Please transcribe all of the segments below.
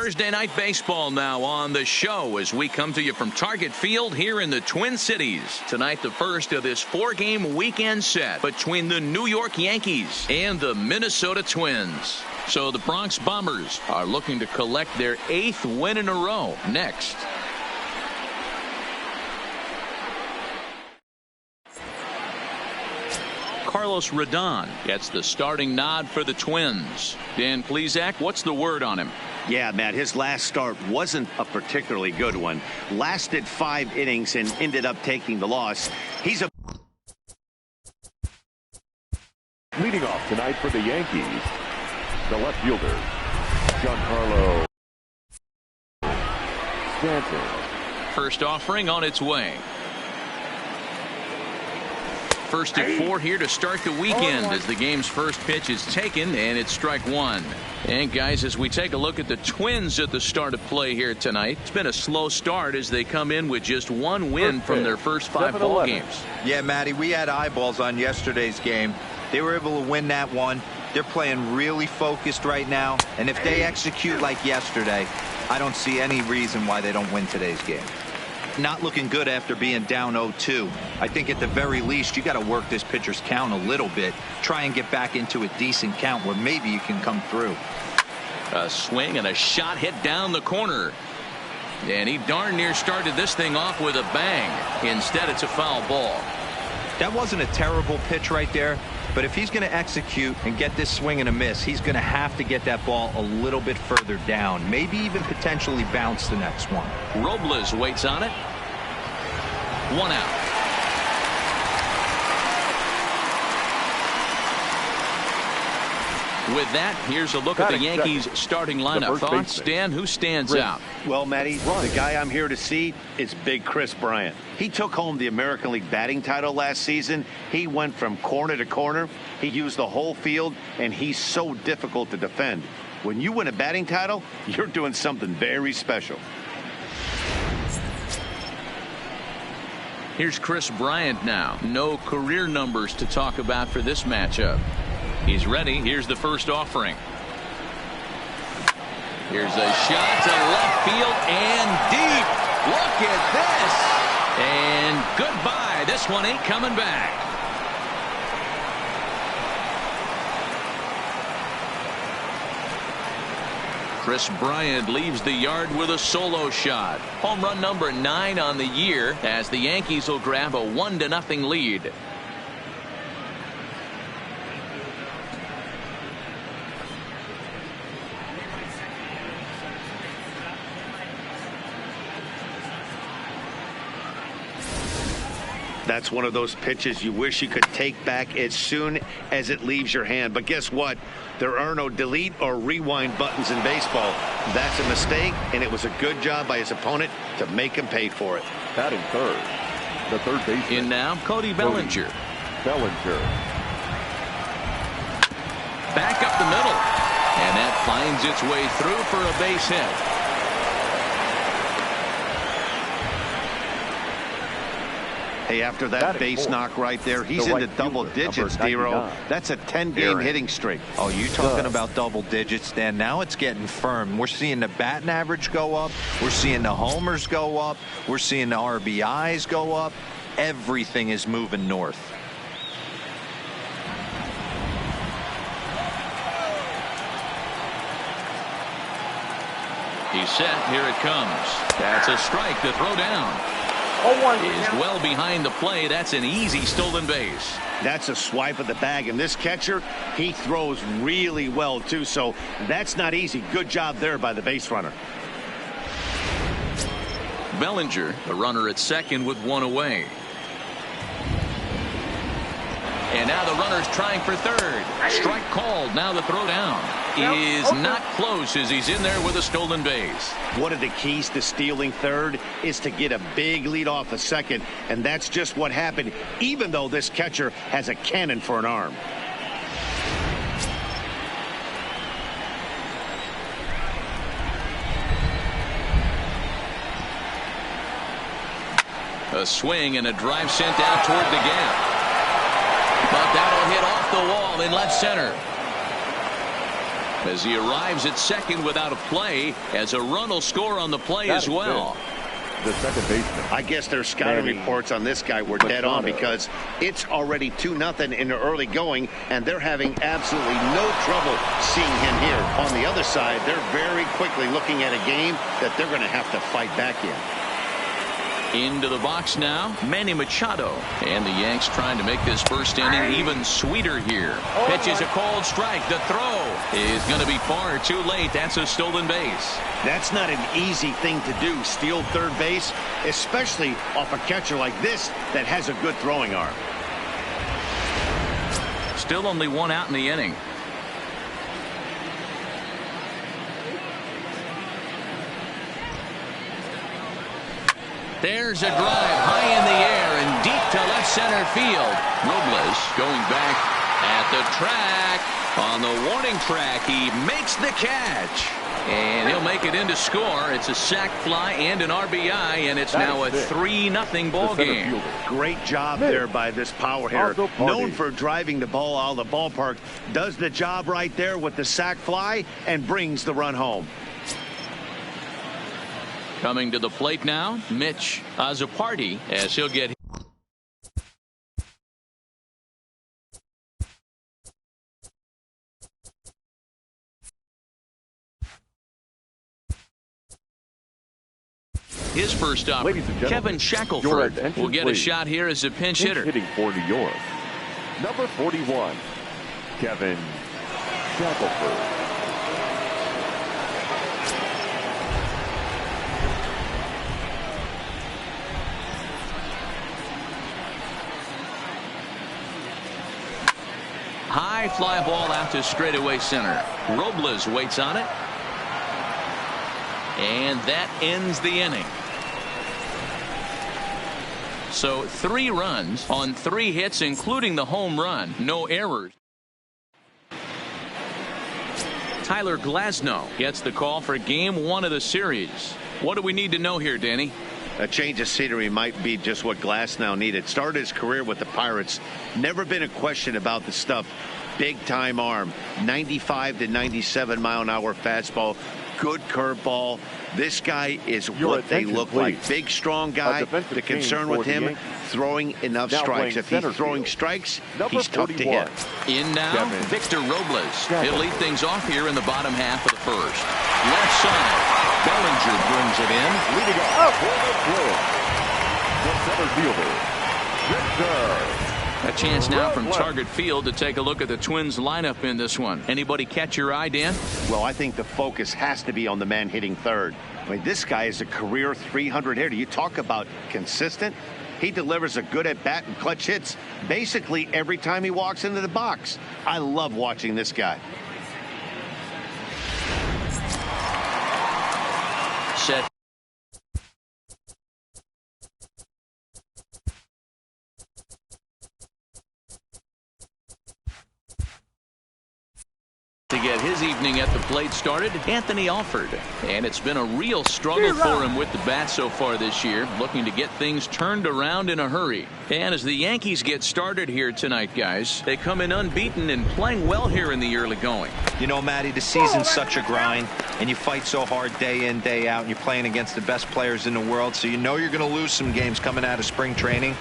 Thursday Night Baseball now on the show as we come to you from Target Field here in the Twin Cities. Tonight, the first of this 4-game weekend set between the New York Yankees and the Minnesota Twins. So the Bronx Bombers are looking to collect their 8th win in a row next. Carlos Rodon gets the starting nod for the Twins. Dan Plesac, what's the word on him? Yeah, Matt, his last start wasn't a particularly good one. Lasted 5 innings and ended up taking the loss. He's a leading off tonight for the Yankees, the left fielder, Giancarlo Stanton. First offering on its way. First at 4 here to start the weekend as the game's first pitch is taken, and it's strike 1. And guys, as we take a look at the Twins at the start of play here tonight, it's been a slow start as they come in with just 1 win from their first 5 ball games. Yeah, Matty, we had eyeballs on yesterday's game. They were able to win that one. They're playing really focused right now, and if they execute like yesterday, I don't see any reason why they don't win today's game. Not looking good after being down 0-2. I think at the very least you got to work this pitcher's count a little bit. Try and get back into a decent count where maybe you can come through. A swing and a shot hit down the corner. And he darn near started this thing off with a bang. Instead, it's a foul ball. That wasn't a terrible pitch right there. But if he's going to execute and get this swing and a miss, he's going to have to get that ball a little bit further down. Maybe even potentially bounce the next one. Robles waits on it. 1 out. With that, here's a look at the Yankees starting lineup. Thoughts, Dan? Who stands out? Well, Matty, the guy I'm here to see is Big Chris Bryant. He took home the American League batting title last season. He went from corner to corner. He used the whole field, and he's so difficult to defend. When you win a batting title, you're doing something very special. Here's Chris Bryant now. No career numbers to talk about for this matchup. He's ready. Here's the first offering. Here's a shot to left field and deep. Look at this. And goodbye. This one ain't coming back. Chris Bryant leaves the yard with a solo shot. Home run number 9 on the year as the Yankees will grab a 1-0 lead. That's one of those pitches you wish you could take back as soon as it leaves your hand. But guess what? There are no delete or rewind buttons in baseball. That's a mistake, and it was a good job by his opponent to make him pay for it. Batting third, the third baseman. In now, Cody Bellinger. Bellinger. Back up the middle. And that finds its way through for a base hit. Hey, after that base knock right there, he's into double digits, Dero. That's a 10-game hitting streak. Oh, you talking about double digits, Dan? Now it's getting firm. We're seeing the batting average go up. We're seeing the homers go up. We're seeing the RBIs go up. Everything is moving north. He's set. Here it comes. That's a strike to throw down. Is well behind the play. That's an easy stolen base. That's a swipe of the bag, and this catcher, he throws really well too, so that's not easy. Good job there by the base runner. Bellinger, the runner at second with 1 away. And now the runner's trying for third. Strike called. Now the throw down is not close as he's in there with a stolen base. One of the keys to stealing third is to get a big lead off a second, and that's just what happened, even though this catcher has a cannon for an arm. A swing and a drive sent out toward the gap. But that'll hit off the wall in left center. as he arrives at second without a play, as a run will score on the play as well. The second baseman. I guess their scouting reports on this guy were dead on, because it's already 2-0 in the early going, and they're having absolutely no trouble seeing him here. On the other side, they're very quickly looking at a game that they're going to have to fight back in. Into the box now, Manny Machado. And the Yanks trying to make this first inning even sweeter here. Pitch is a called strike. The throw is going to be far too late. That's a stolen base. That's not an easy thing to do, steal third base, especially off a catcher like this that has a good throwing arm. Still only one out in the inning. There's a drive high in the air and deep to left center field. Robles going back at the track. On the warning track, he makes the catch. And he'll make it in to score. It's a sac fly and an RBI, and it's now a 3-0 ball game. Great job there by this power hitter. Known for driving the ball out of the ballpark. Does the job right there with the sac fly and brings the run home. Coming to the plate now, Mitch Azapardi, as he'll get his first stop. Kevin Shackelford will get a shot here as a pinch hitter. Hitting for New York, number 41, Kevin Shackelford. High fly ball out to straightaway center. Robles waits on it. And that ends the inning. So 3 runs on 3 hits, including the home run. No errors. Tyler Glasnow gets the call for game 1 of the series. What do we need to know here, Danny? A change of scenery might be just what Glasnow needed. Started his career with the Pirates. Never been a question about the stuff. Big time arm. 95 to 97 mile an hour fastball. Good curveball. This guy is what they look like. Big, strong guy. The concern with him, throwing enough strikes. If he's throwing strikes, he's tough to hit. In now, Victor Robles. He'll lead things off here in the bottom half of the first. Left side. Bellinger brings it in. Leading off for the center fielder, Victor. A chance now from Target Field to take a look at the Twins lineup in this one. Anybody catch your eye, Dan? Well, I think the focus has to be on the man hitting third. I mean, this guy is a career 300 hitter. You talk about consistent. He delivers a good at bat and clutch hits basically every time he walks into the box. I love watching this guy. Set. To get his evening at the plate started, Anthony Alford. And it's been a real struggle for him with the bat so far this year, looking to get things turned around in a hurry. And as the Yankees get started here tonight, guys, they come in unbeaten and playing well here in the early going. You know, Matty, the season's such a grind, and you fight so hard day in, day out, and you're playing against the best players in the world, so you know you're going to lose some games coming out of spring training.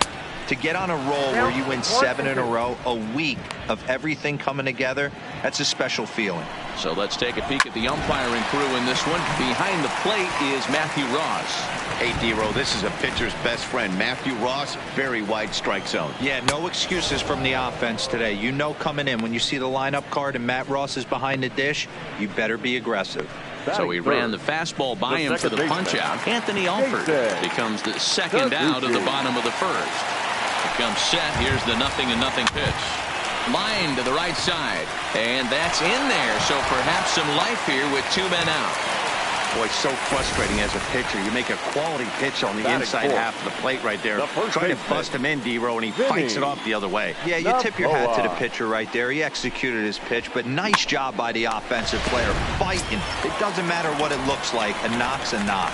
To get on a roll where you win 7 in a row, a week of everything coming together, that's a special feeling. So let's take a peek at the umpiring crew in this one. Behind the plate is Matthew Ross. Hey, D-Row, this is a pitcher's best friend. Matthew Ross, very wide strike zone. Yeah, no excuses from the offense today. You know coming in, when you see the lineup card and Matt Ross is behind the dish, you better be aggressive. So he ran the fastball by him for the punch-out. Anthony Alford becomes the second out of the bottom of the first. Here comes set. Here's the 0-0 pitch. Line to the right side. And that's in there. So perhaps some life here with 2 men out. Boy, so frustrating as a pitcher. You make a quality pitch on the inside half of the plate right there. Try to bust him in, D-Row, and he fights it off the other way. Yeah, you tip your hat to the pitcher right there. He executed his pitch, but nice job by the offensive player fighting. It doesn't matter what it looks like. A knock's a knock.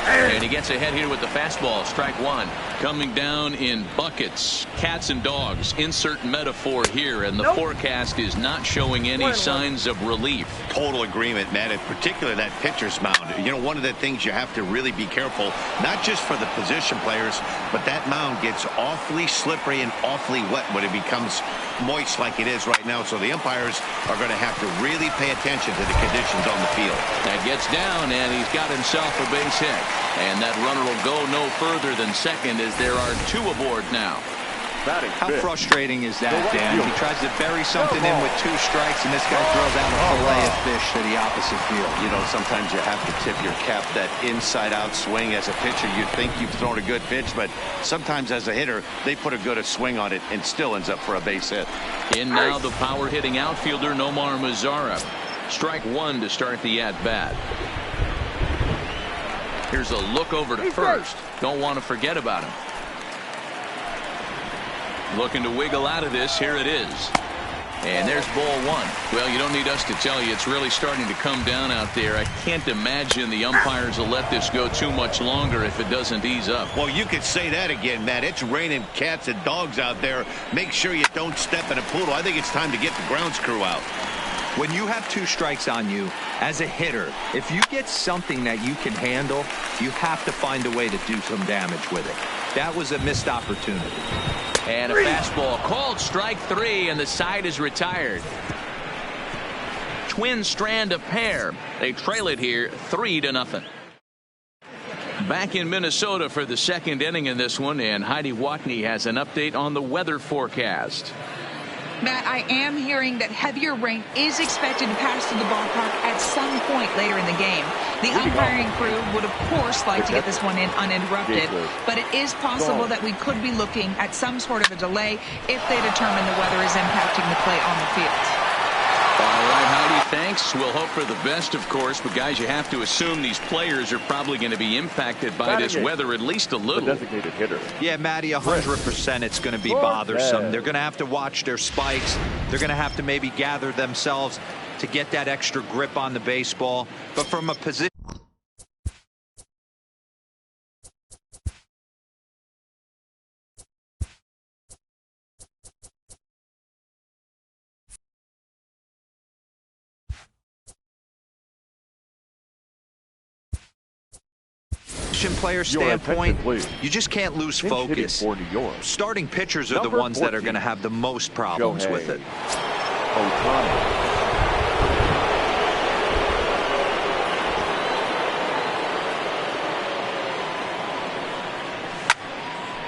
And he gets ahead here with the fastball. Strike one. Coming down in buckets. Cats and dogs. Insert metaphor here. And the forecast is not showing any signs of relief. Total agreement, Matt. In particular, that pitcher's mound. You know, one of the things you have to really be careful, not just for the position players, but that mound gets awfully slippery and awfully wet when it becomes moist like it is right now. So the umpires are going to have to really pay attention to the conditions on the field. That gets down, and he's got himself a base hit. And that runner will go no further than second as there are two aboard now. How frustrating is that, Dan? He tries to bury something in with 2 strikes, and this guy throws out a fillet of fish to the opposite field. You know, sometimes you have to tip your cap. That inside-out swing as a pitcher, you think you've thrown a good pitch, but sometimes as a hitter, they put a good swing on it and still ends up for a base hit. In now the power-hitting outfielder, Nomar Mazara. Strike one to start the at-bat. Here's a look over to first. Don't want to forget about him. Looking to wiggle out of this. Here it is. And there's ball one. Well, you don't need us to tell you it's really starting to come down out there. I can't imagine the umpires will let this go too much longer if it doesn't ease up. Well, you could say that again, Matt. It's raining cats and dogs out there. Make sure you don't step in a poodle. I think it's time to get the grounds crew out. When you have 2 strikes on you, as a hitter, if you get something that you can handle, you have to find a way to do some damage with it. That was a missed opportunity. And a fastball called strike 3, and the side is retired. Twins strand a pair. They trail it here 3-0. Back in Minnesota for the second inning in this one, and Heidi Watney has an update on the weather forecast. Matt, I am hearing that heavier rain is expected to pass through the ballpark at some point later in the game. The umpiring crew would, of course, like to get this one in uninterrupted, but it is possible that we could be looking at some sort of a delay if they determine the weather is impacting the play on the field. All right, Heidi, thanks. We'll hope for the best, of course, but guys, you have to assume these players are probably going to be impacted by this weather at least a little. Designated hitter. Yeah, Matty, 100% it's going to be bothersome. They're going to have to watch their spikes. They're going to have to maybe gather themselves to get that extra grip on the baseball. But from a position player standpoint, you just can't lose focus. Starting pitchers are the ones that are going to have the most problems with it.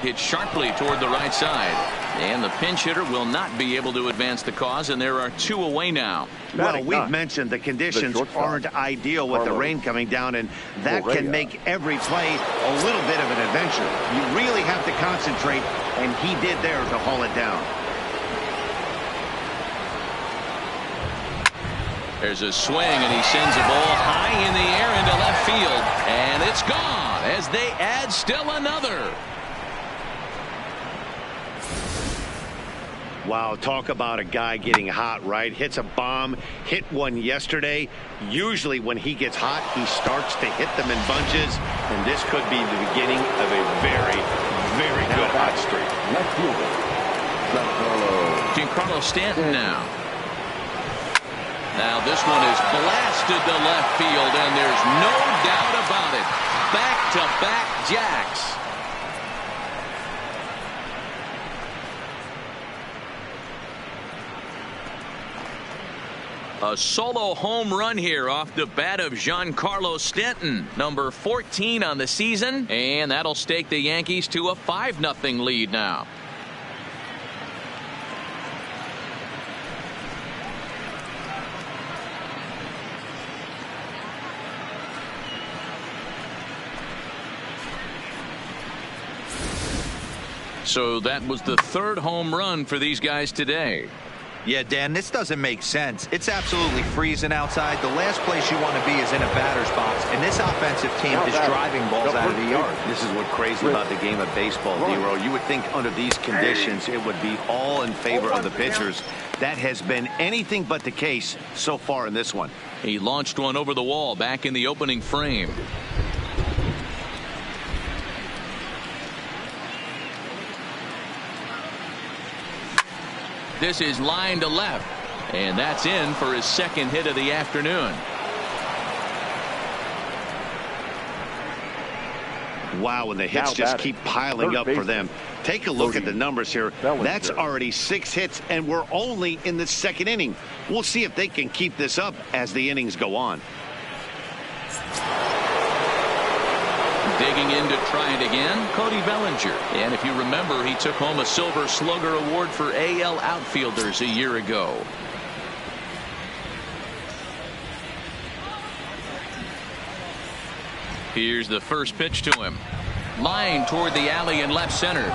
Hit sharply toward the right side. And the pinch hitter will not be able to advance the cause, and there are 2 away now. Well, we've mentioned the conditions aren't ideal with the rain coming down, and that can make every play a little bit of an adventure. You really have to concentrate, and he did there to haul it down. There's a swing, and he sends a ball high in the air into left field, and it's gone as they add still another. Wow, talk about a guy getting hot, right? Hits a bomb, hit one yesterday. Usually when he gets hot, he starts to hit them in bunches, and this could be the beginning of a very, very good hot streak. Left fielder, Giancarlo Stanton now. Now this one is blasted to left field, and there's no doubt about it. Back-to-back jacks. A solo home run here off the bat of Giancarlo Stanton, number 14 on the season, and that'll stake the Yankees to a 5-0 lead now. So that was the 3rd home run for these guys today. Yeah, Dan, this doesn't make sense. It's absolutely freezing outside. The last place you want to be is in a batter's box, and this offensive team is driving balls out of the yard. This is what's crazy about the game of baseball, D-Row. You would think under these conditions it would be all in favor of the pitchers. That has been anything but the case so far in this one. He launched one over the wall back in the opening frame. This is line to left, and that's in for his second hit of the afternoon. Wow, and the hits just keep piling up for them. Take a look at the numbers here. That's already 6 hits, and we're only in the second inning. We'll see if they can keep this up as the innings go on. Digging in to try it again, Cody Bellinger. And if you remember, he took home a Silver Slugger Award for AL outfielders a year ago. Here's the first pitch to him. Line toward the alley in left center.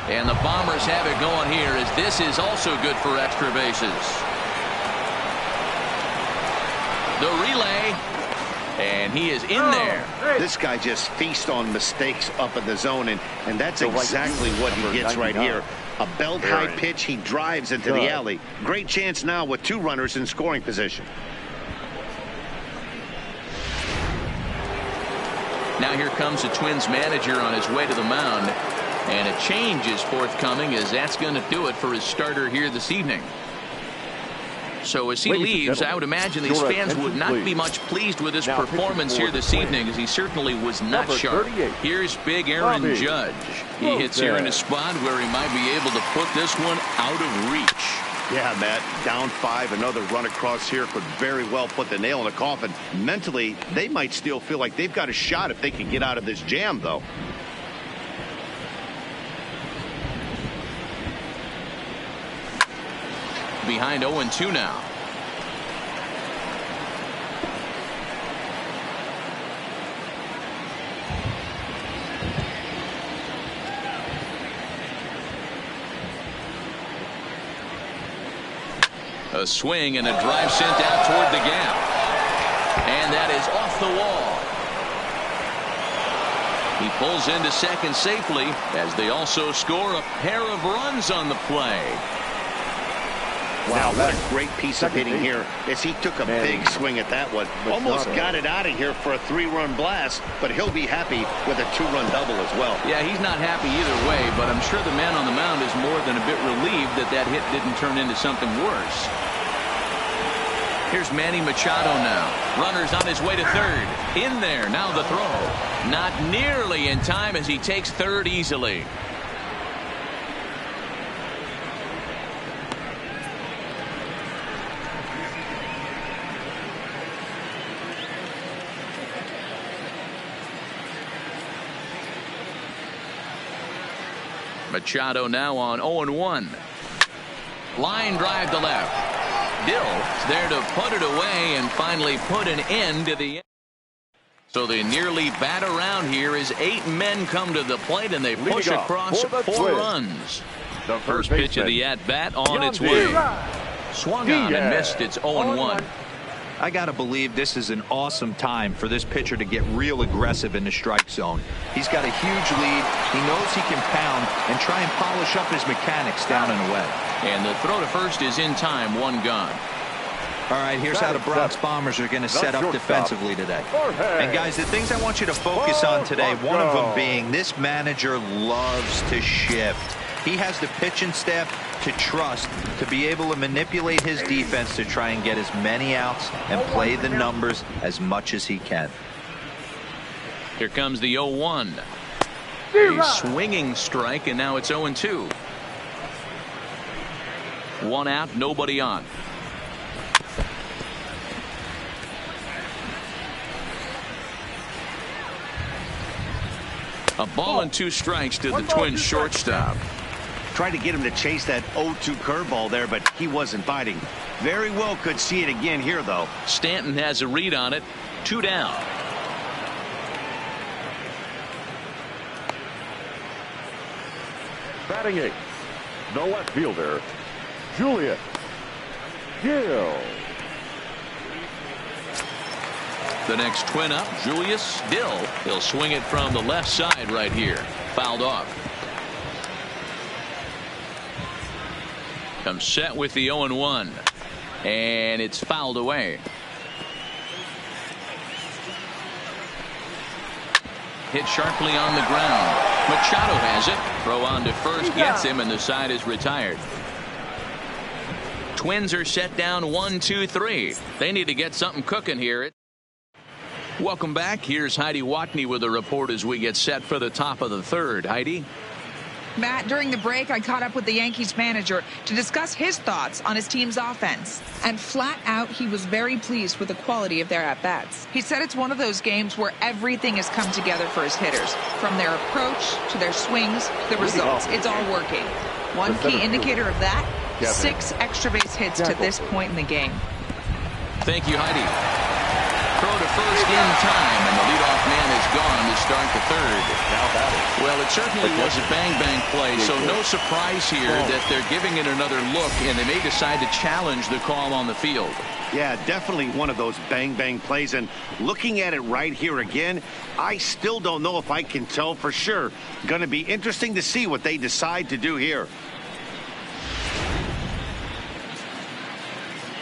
And the Bombers have it going here, as this is also good for extra bases. The relay. And he is in there. This guy just feasts on mistakes up in the zone, and that's exactly what he gets right here. A belt-high pitch, he drives into the alley. Great chance now with 2 runners in scoring position. Now here comes the Twins manager on his way to the mound. And a change is forthcoming, as that's going to do it for his starter here this evening. So as he leaves, I would imagine these fans would not be much pleased with his performance here this evening, as he certainly was not sharp. Here's big Aaron Judge. He hits here in a spot where he might be able to put this one out of reach. Yeah, Matt, down 5, another run across here could very well put the nail in the coffin. Mentally, they might still feel like they've got a shot if they can get out of this jam, though. Behind 0-2 now. A swing and a drive sent out toward the gap. And that is off the wall. He pulls into second safely, as they also score a pair of runs on the play. Wow, what a great piece of hitting here as he took a big swing at that one. Almost got it out of here for a 3-run blast, but he'll be happy with a 2-run double as well. Yeah, he's not happy either way, but I'm sure the man on the mound is more than a bit relieved that that hit didn't turn into something worse. Here's Manny Machado now. Runner's on his way to third. In there, now the throw. Not nearly in time, as he takes third easily. Machado now on 0-1. Line drive to left. Dill's there to put it away and finally put an end to the. So they nearly bat around here as 8 men come to the plate, and they push across 4 runs. The first pitch of the at-bat on its way. Swung on and missed. It's 0-1. I got to believe this is an awesome time for this pitcher to get real aggressive in the strike zone. He's got a huge lead. He knows he can pound and try and polish up his mechanics down and away. And the throw to first is in time, 1 gone. All right, here's how the Bronx Bombers are going to set up defensively today. And guys, the things I want you to focus on today, one of them being this manager loves to shift. He has the pitching staff to trust to be able to manipulate his defense to try and get as many outs and play the numbers as much as he can. Here comes the 0-1. A swinging strike, and now it's 0-2. 1 out, nobody on. A ball and 2 strikes to the Twins shortstop. Tried to get him to chase that 0-2 curveball there, but he wasn't biting. Very well could see it again here, though. Stanton has a read on it. 2 down. Batting 8th, the left fielder, Julius Gill. The next Twin up, Julius Dill. He'll swing it from the left side right here. Fouled off. Comes set with the 0-1. And it's fouled away. Hit sharply on the ground. Machado has it. Throw on to first, gets him, and the side is retired. Twins are set down 1-2-3. They need to get something cooking here. Welcome back. Here's Heidi Watney with a report as we get set for the top of the third. Heidi? Matt, during the break, I caught up with the Yankees manager to discuss his thoughts on his team's offense. And flat out, he was very pleased with the quality of their at-bats. He said it's one of those games where everything has come together for his hitters. From their approach to their swings to the results, it's all working. One key indicator of that, 6 extra base hits to this point in the game. Thank you, Heidi. Throw to first in time, and the leadoff man is gone to start the third. Well, it certainly was a bang-bang play, so no surprise here that they're giving it another look, and they may decide to challenge the call on the field. Yeah, definitely one of those bang-bang plays, and looking at it right here again, I still don't know if I can tell for sure. Going to be interesting to see what they decide to do here.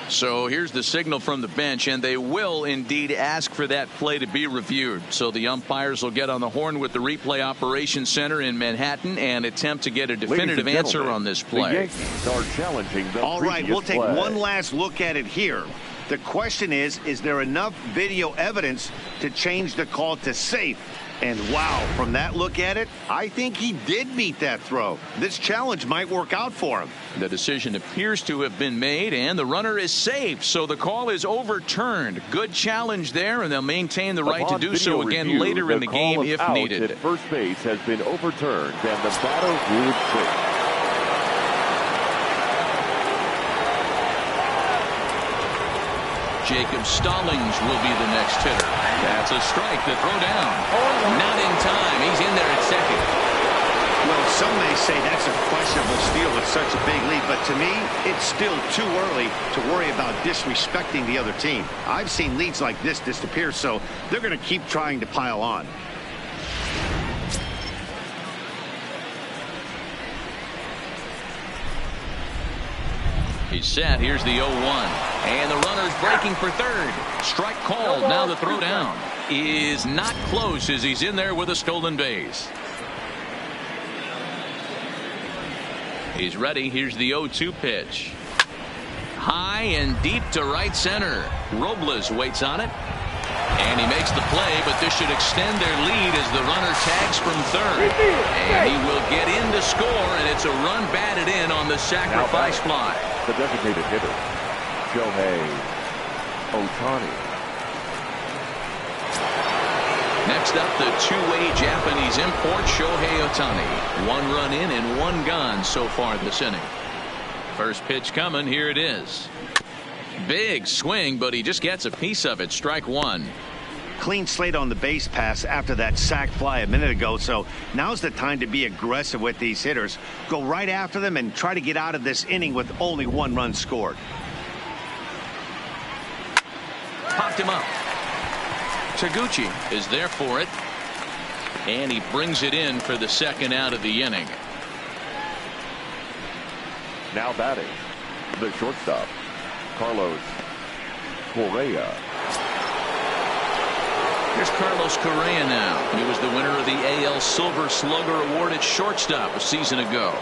So here's the signal from the bench, and they will indeed ask for that play to be reviewed. So the umpires will get on the horn with the replay operations center in Manhattan and attempt to get a definitive answer on this play. The Yankees are challenging the All right, we'll take play. one last look at it here. The question is there enough video evidence to change the call to safe? And wow, from that look at it, I think he did meet that throw. This challenge might work out for him. The decision appears to have been made, and the runner is safe, so the call is overturned. Good challenge there, and they'll maintain the right to do so again later in the game if needed. At first base has been overturned, and the batter ruled safe. Jacob Stallings will be the next hitter. That's a strike to throw down. Not in time. He's in there at second. Well, some may say that's a questionable steal with such a big lead, but to me, it's still too early to worry about disrespecting the other team. I've seen leads like this disappear, so they're going to keep trying to pile on. He's set. Here's the 0-1. And the runner's breaking for third. Strike called. Now the throw down is not close as he's in there with a stolen base. He's ready. Here's the 0-2 pitch. High and deep to right center. Robles waits on it. And he makes the play, but this should extend their lead as the runner tags from third. And he will get in to score, and it's a run batted in on the sacrifice fly. The designated hitter, Shohei Ohtani. Next up, the two-way Japanese import, Shohei Ohtani. 1 run in and 1 gone so far this inning. First pitch coming. Here it is. Big swing, but he just gets a piece of it. Strike 1. Clean slate on the base pass after that sac fly a minute ago, so now's the time to be aggressive with these hitters. Go right after them and try to get out of this inning with only 1 run scored. Popped him up. Taguchi is there for it, and he brings it in for the second out of the inning. Now batting, the shortstop, Carlos Correa. Here's Carlos Correa now. He was the winner of the AL Silver Slugger Award at shortstop a season ago.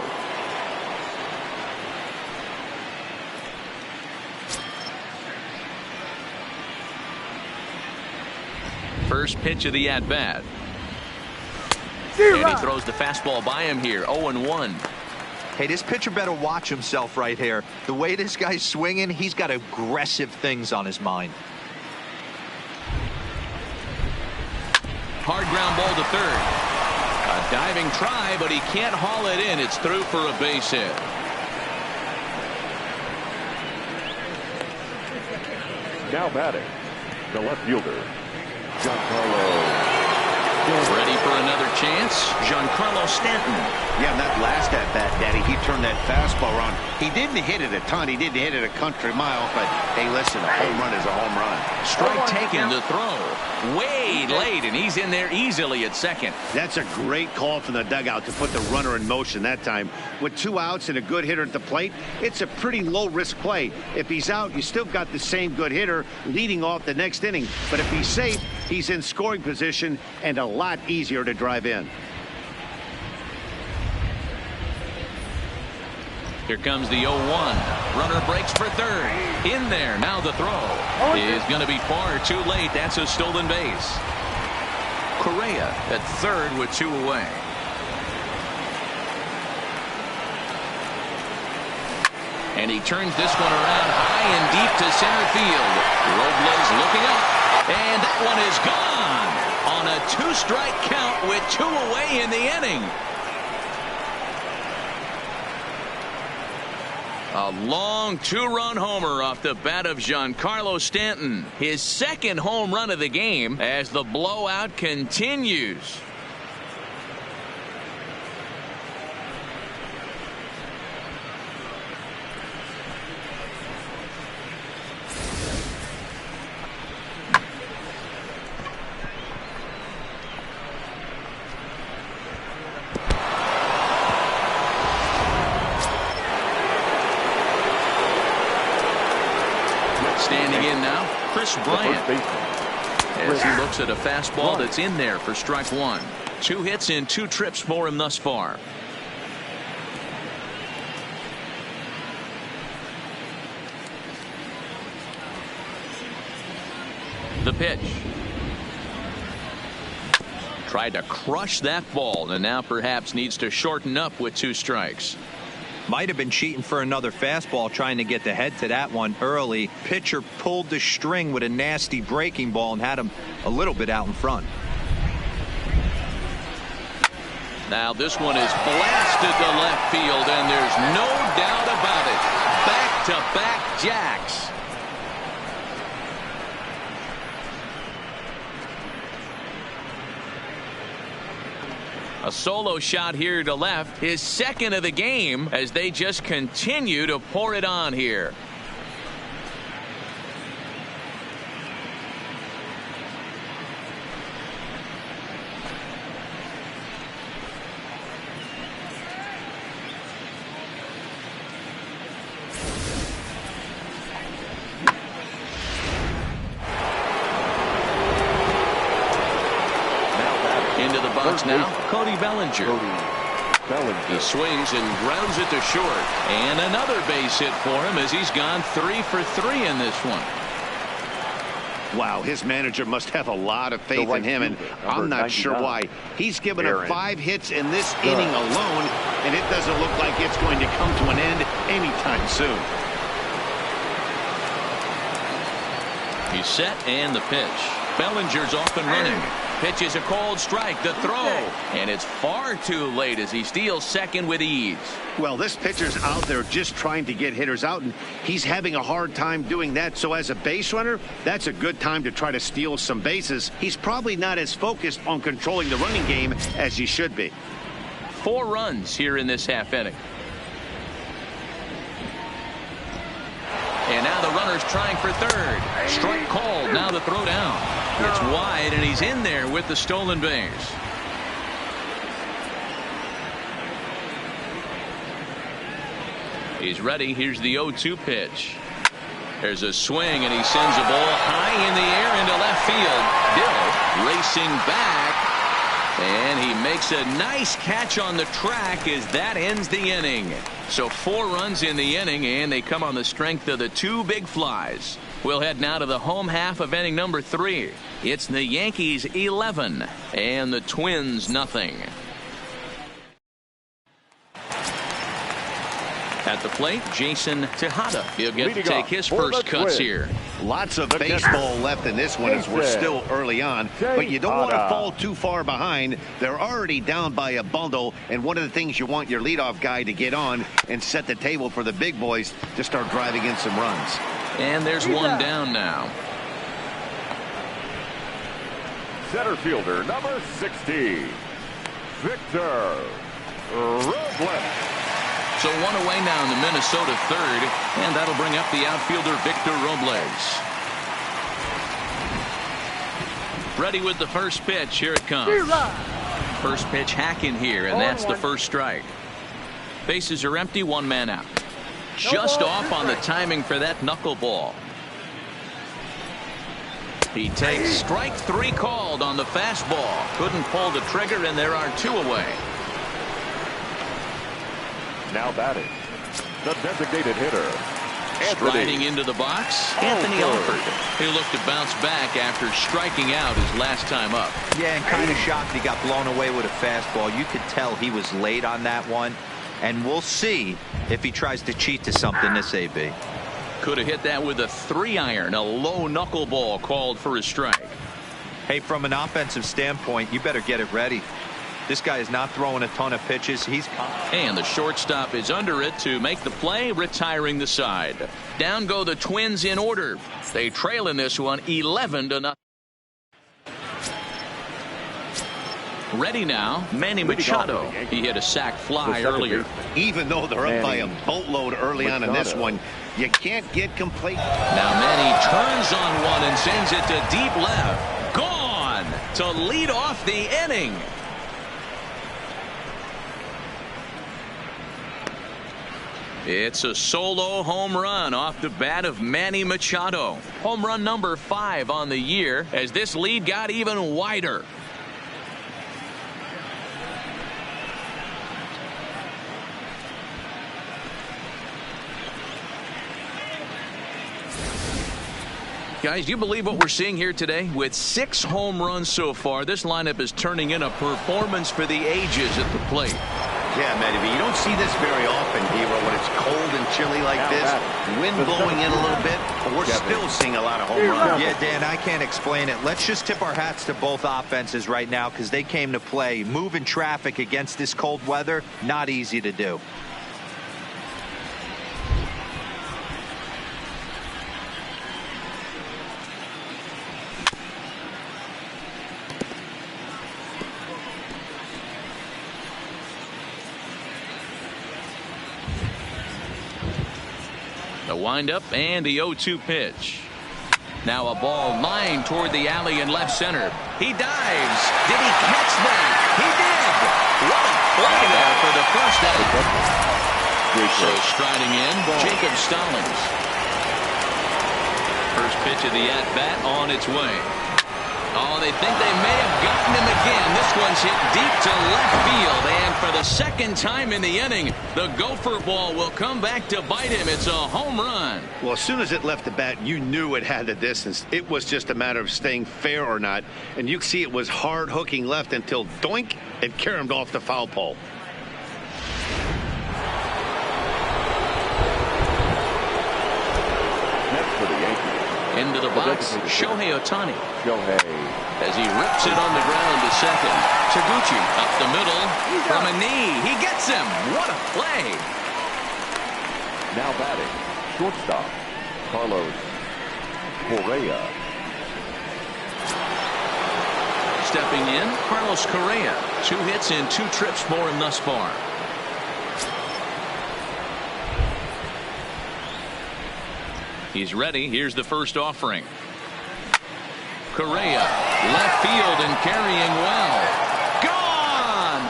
First pitch of the at-bat. And he throws the fastball by him here. 0-1. Hey, this pitcher better watch himself right here. The way this guy's swinging, he's got aggressive things on his mind. Hard ground ball to third. A diving try, but he can't haul it in. It's through for a base hit. Now batting, the left fielder, Giancarlo. Ready for another chance, Giancarlo Stanton. Yeah, and that last at-bat, Daddy, he turned that fastball around. He didn't hit it a ton. He didn't hit it a country mile, but, hey, listen, a home run is a home run. Strike taken, the throw. Way late, and he's in there easily at second. That's a great call from the dugout to put the runner in motion that time. With 2 outs and a good hitter at the plate, it's a pretty low-risk play. If he's out, you still got the same good hitter leading off the next inning. But if he's safe, he's in scoring position and a lot easier to drive in. Here comes the 0-1. Runner breaks for third. In there. Now the throw is going to be far too late. That's a stolen base. Correa at third with 2 away. And he turns this one around high and deep to center field. Robles looking up. And that one is gone on a 2-strike count with 2 away in the inning. A long 2-run homer off the bat of Giancarlo Stanton. His second home run of the game as the blowout continues. Standing in now, Chris Bryant, as he looks at a fastball that's in there for strike 1. 2 hits in 2 trips for him thus far. The pitch. Tried to crush that ball and now perhaps needs to shorten up with 2 strikes. Might have been cheating for another fastball, trying to get the head to that one early. Pitcher pulled the string with a nasty breaking ball and had him a little bit out in front. Now this one is blasted to left field, and there's no doubt about it. Back-to-back jacks. A solo shot here to left, his second of the game, as they just continue to pour it on here. Into the box now, Cody Bellinger. He swings and grounds it to short. And another base hit for him as he's gone 3 for 3 in this one. Wow, his manager must have a lot of faith in him, and I'm not sure why. He's given up 5 hits in this inning alone, and it doesn't look like it's going to come to an end anytime soon. He's set, and the pitch. Bellinger's off and running. Pitch is a cold strike. The throw. And it's far too late as he steals second with ease. Well, this pitcher's out there just trying to get hitters out, and he's having a hard time doing that. So as a base runner, that's a good time to try to steal some bases. He's probably not as focused on controlling the running game as he should be. 4 runs here in this half inning. And now the runner's trying for third. Strike called. Now the throw down. It's wide, and he's in there with the stolen base. He's ready. Here's the 0-2 pitch. There's a swing, and he sends a ball high in the air into left field. Dill racing back, and he makes a nice catch on the track as that ends the inning. So 4 runs in the inning, and they come on the strength of the 2 big flies. We'll head now to the home half of inning number 3. It's the Yankees 11 and the Twins nothing. At the plate, Jason Tejada. He'll get to take his first cuts here. Lots of baseball left in this one as we're still early on, but you don't want to fall too far behind. They're already down by a bundle, and one of the things you want your leadoff guy to get on and set the table for the big boys to start driving in some runs. And there's one down now. Center fielder number 60, Victor Robles. So 1 away now in the Minnesota third, and that'll bring up the outfielder Victor Robles. Ready with the first pitch. Here it comes. First pitch hacking here, and that's the first strike. Bases are empty, 1 man out. Just off on the timing for that knuckleball. He takes strike 3 called on the fastball. Couldn't pull the trigger, and there are 2 away. Now batting, the designated hitter. Striding into the box, Anthony Alford. He'll look to bounce back after striking out his last time up. Yeah, and kind of shocked he got blown away with a fastball. You could tell he was late on that one. And we'll see if he tries to cheat to something this AB. Could have hit that with a 3-iron. A low knuckleball called for a strike. Hey, from an offensive standpoint, you better get it ready. This guy is not throwing a ton of pitches. And the shortstop is under it to make the play, retiring the side. Down go the Twins in order. They trail in this one 11-0. Ready now, Manny Machado. He hit a sac fly earlier. Even though they're up by a boatload early on in this one, you can't get complete. Now Manny turns on one and sends it to deep left. Gone to lead off the inning. It's a solo home run off the bat of Manny Machado. Home run number 5 on the year as this lead got even wider. Guys, do you believe what we're seeing here today? With 6 home runs so far, this lineup is turning in a performance for the ages at the plate. Yeah, Matty, you don't see this very often, Hero, when it's cold and chilly like this. Wind blowing in a little bit, but we're still seeing a lot of home runs. Yeah, Dan, I can't explain it. Let's just tip our hats to both offenses right now because they came to play. Moving traffic against this cold weather, not easy to do. The windup and the 0-2 pitch. Now a ball lined toward the alley in left center. He dives. Did he catch that? He did. What a play there for the first out. So striding in, Jacob Stallings. First pitch of the at-bat on its way. Oh, they think they may have gotten him again. This one's hit deep to left field. And for the second time in the inning, the gopher ball will come back to bite him. It's a home run. Well, as soon as it left the bat, you knew it had the distance. It was just a matter of staying fair or not. And you can see it was hard hooking left until doink, it caromed off the foul pole. Next for the Yankees. Into the box, Shohei Ohtani. Shohei. As he rips it on the ground to second. Taguchi up the middle from a knee. He gets him. What a play. Now batting, shortstop, Carlos Correa. Stepping in, Carlos Correa. 2 hits and 2 trips for him thus far. He's ready. Here's the first offering. Correa, left field and carrying well. Gone!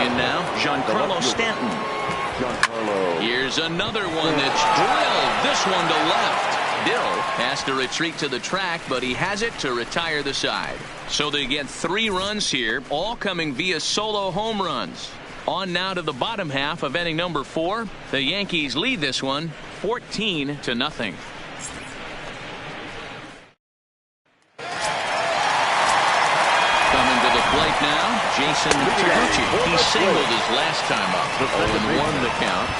In now, Giancarlo Stanton. Here's another one that's drilled. This one to left. Dill has to retreat to the track, but he has it to retire the side. So they get 3 runs here, all coming via solo home runs. On now to the bottom half of inning number 4. The Yankees lead this one 14-0. Coming to the plate now, Jason Taguchi. He singled his last time up. 0-1 the count.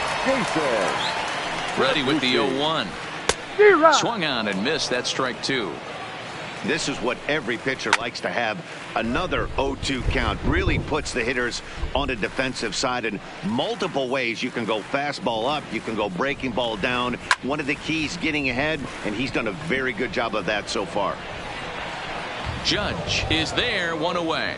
Ready with the 0-1. Swung on and missed. That strike 2. This is what every pitcher likes to have. Another 0-2 count really puts the hitters on the defensive side in multiple ways. You can go fastball up. You can go breaking ball down. One of the keys, getting ahead, and he's done a very good job of that so far. Judge is there, 1 away.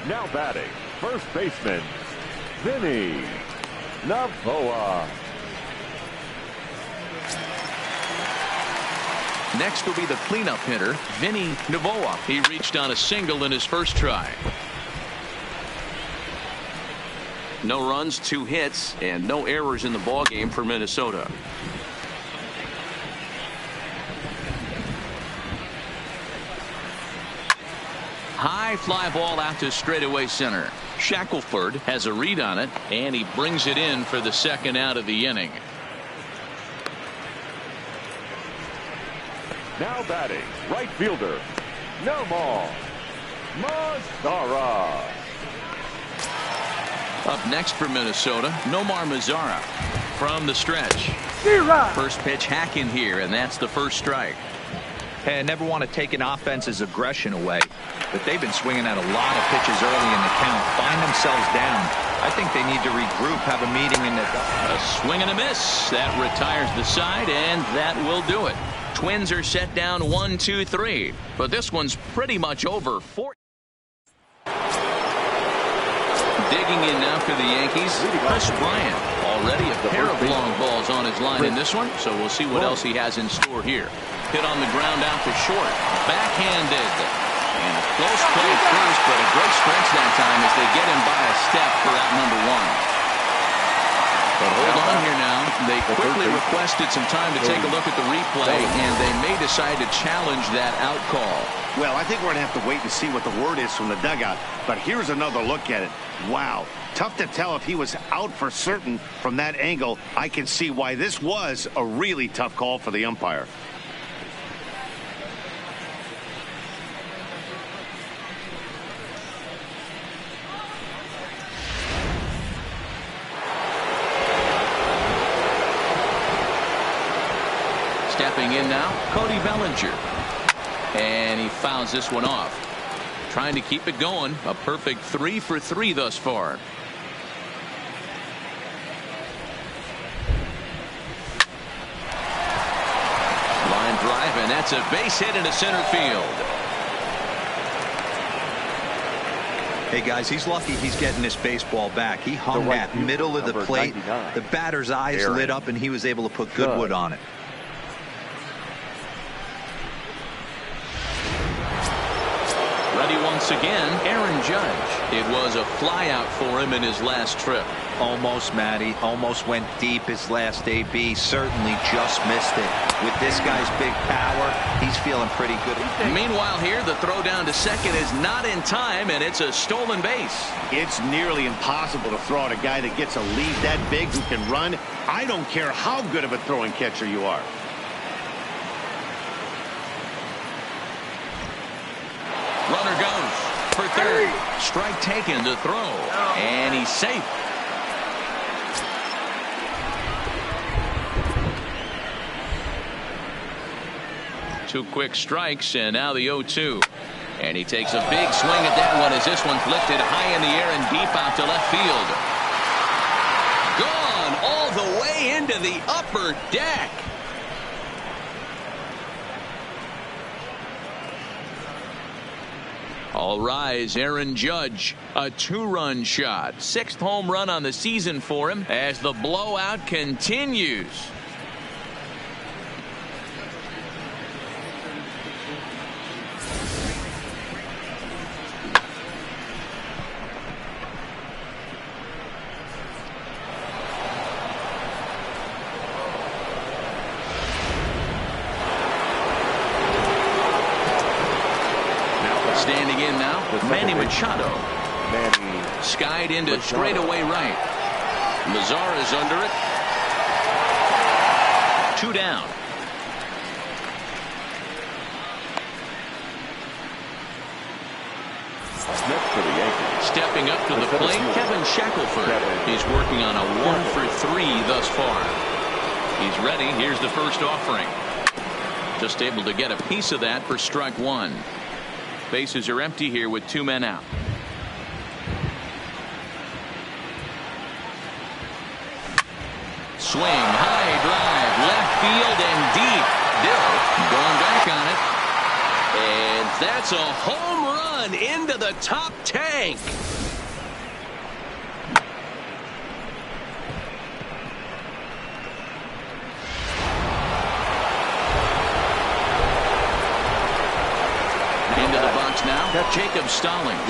Now batting, first baseman, Vinny Navoa. Next will be the cleanup hitter, Vinny Navoa. He reached on a single in his first try. No runs, 2 hits, and no errors in the ballgame for Minnesota. High fly ball out to straightaway center. Shackelford has a read on it, and he brings it in for the second out of the inning. Now batting, right fielder, Nomar Mazara. Up next for Minnesota, Nomar Mazara from the stretch. First pitch hack in here, and that's the first strike. Hey, I never want to take an offense's aggression away, but they've been swinging at a lot of pitches early in the count. Find themselves down. I think they need to regroup, have a meeting in the... A swing and a miss. That retires the side, and that will do it. Twins are set down 1-2-3, but this one's pretty much over. Digging in now for the Yankees, Chris Bryant. Already a pair of long balls on his line in this one, so we'll see what else he has in store here. Hit on the ground out to short. Backhanded. And a close play at first, but a great stretch that time as they get him by a step for out number 1. But hold on here now. They quickly requested some time to take a look at the replay, and they may decide to challenge that out call. Well, I think we're going to have to wait and see what the word is from the dugout. But here's another look at it. Wow. Tough to tell if he was out for certain from that angle. I can see why this was a really tough call for the umpire. Stepping in now, Cody Bellinger. And he fouls this one off. Trying to keep it going. A perfect 3 for 3 thus far. Line drive, and that's a base hit into center field. Hey, guys, he's lucky he's getting this baseball back. He hung that middle of the plate. The batter's eyes lit up, and he was able to put good wood on it. Ready once again, Aaron Judge. It was a flyout for him in his last trip. Almost, Matty. Almost went deep his last AB. Certainly just missed it. With this guy's big power, he's feeling pretty good. Meanwhile here, the throw down to second is not in time, and it's a stolen base. It's nearly impossible to throw at a guy that gets a lead that big who can run. I don't care how good of a throwing catcher you are. Runner goes for third. Strike taken to throw. And he's safe. Two quick strikes, and now the 0-2. And he takes a big swing at that one as this one's lifted high in the air and deep out to left field. Gone all the way into the upper deck. All rise, Aaron Judge, a 2-run shot. 6th home run on the season for him as the blowout continues. Standing in now, Manny Machado. Skied into straightaway right. Mazara's under it. 2 down. Next for the Yankees. Stepping up to the plate, Kevin Shackelford. He's working on a 1 for 3 thus far. He's ready. Here's the first offering. Just able to get a piece of that for strike 1. Bases are empty here with 2 men out. Swing, high drive, left field and deep. Dill going back on it. And that's a home run into the top tank. Jacob Stallings.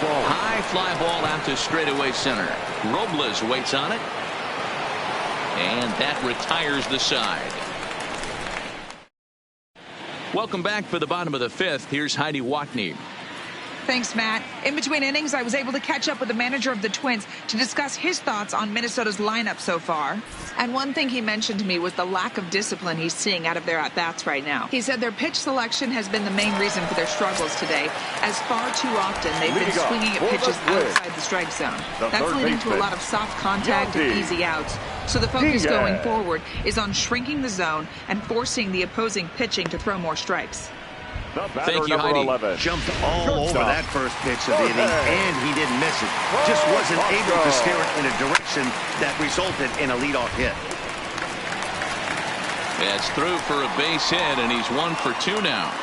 High fly ball out to straightaway center. Robles waits on it. And that retires the side. Welcome back for the bottom of the fifth. Here's Heidi Watney. Thanks, Matt. In between innings, I was able to catch up with the manager of the Twins to discuss his thoughts on Minnesota's lineup so far. And one thing he mentioned to me was the lack of discipline he's seeing out of their at-bats right now. He said their pitch selection has been the main reason for their struggles today, as far too often they've been swinging at pitches outside the strike zone. That's leading to a lot of soft contact and easy outs. So the focus going forward is on shrinking the zone and forcing the opposing pitching to throw more strikes. Thank you, Heidi. 11. Jumped all over that first pitch of the inning, and he didn't miss it. Just wasn't able to steer it in a direction that resulted in a leadoff hit. It's through for a base hit, and he's 1 for 2 now.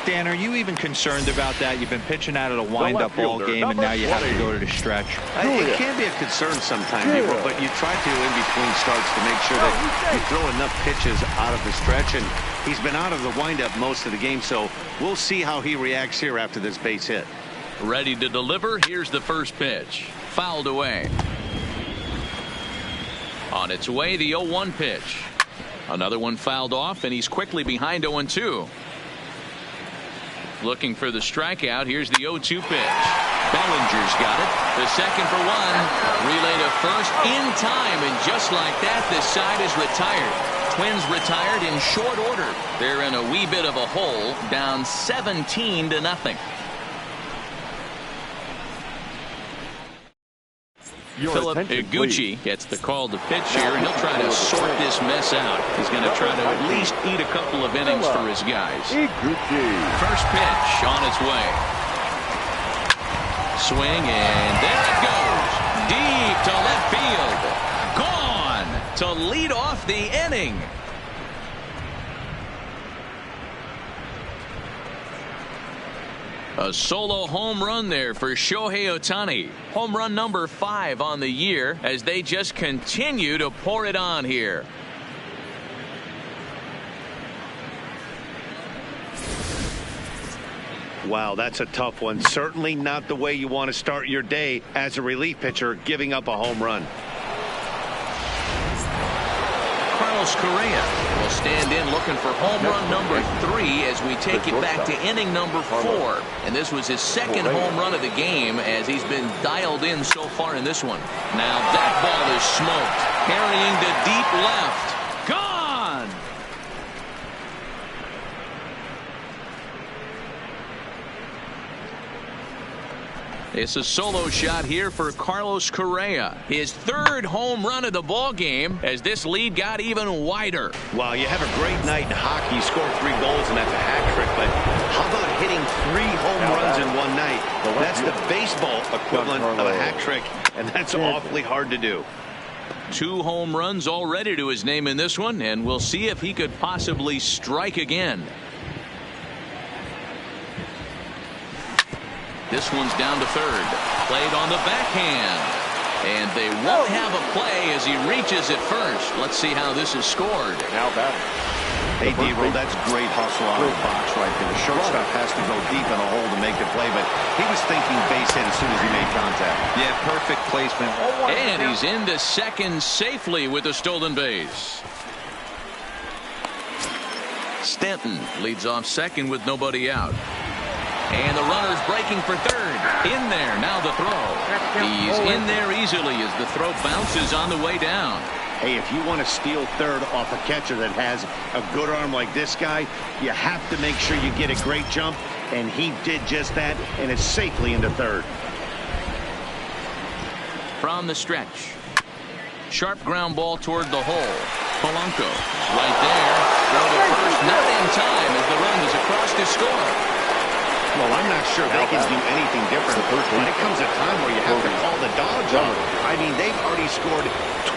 Dan, are you even concerned about that? You've been pitching out of a wind-up ball game, and now you have to go to the stretch. It can be a concern sometimes, but you try to in between starts to make sure that you throw enough pitches out of the stretch, and he's been out of the windup most of the game, so we'll see how he reacts here after this base hit. Ready to deliver. Here's the first pitch. Fouled away. On its way, the 0-1 pitch. Another one fouled off, and he's quickly behind 0-2. Looking for the strikeout. Here's the 0-2 pitch. Bellinger's got it. The second for one. Relay to first in time, and just like that, this side is retired. Twins retired in short order. They're in a wee bit of a hole, down 17-0. Philip Iguchi gets the call to pitch here, and he'll try to sort this mess out. He's going to try to at least eat a couple of innings for his guys. First pitch on its way. Swing, and there it goes. Deep to left field. Gone to lead off the inning. A solo home run there for Shohei Ohtani. Home run number 5 on the year as they just continue to pour it on here. Wow, that's a tough one. Certainly not the way you want to start your day as a relief pitcher, giving up a home run. Carlos Correa will stand in looking for home run number 3 as we take it back to inning number 4. And this was his second home run of the game as he's been dialed in so far in this one. Now that ball is smoked. Carrying to deep left. Gone! It's a solo shot here for Carlos Correa. His 3rd home run of the ball game as this lead got even wider. Wow, you have a great night in hockey. You score 3 goals, and that's a hat trick. But how about hitting 3 home runs in one night? That's the baseball equivalent of a hat trick, and that's awfully hard to do. 2 home runs already to his name in this one, and we'll see if he could possibly strike again. This one's down to third. Played on the backhand. And they won't have a play as he reaches at first. Let's see how this is scored. Now back. Hey, D-Roll, that's great hustle out of the box right there. The shortstop has to go deep in a hole to make the play, but he was thinking base hit as soon as he made contact. Yeah, perfect placement. And he's into second safely with a stolen base. Stanton leads off second with nobody out. And the runner's breaking for third. In there, now the throw. He's in there easily as the throw bounces on the way down. Hey, if you want to steal third off a catcher that has a good arm like this guy, you have to make sure you get a great jump, and he did just that, and is safely into third. From the stretch. Sharp ground ball toward the hole. Polanco right there. Throw to first, not in time as the run is across to score. Well, I'm not sure they can do anything different, but it comes a time where you have to call the Dodge on. I mean, they've already scored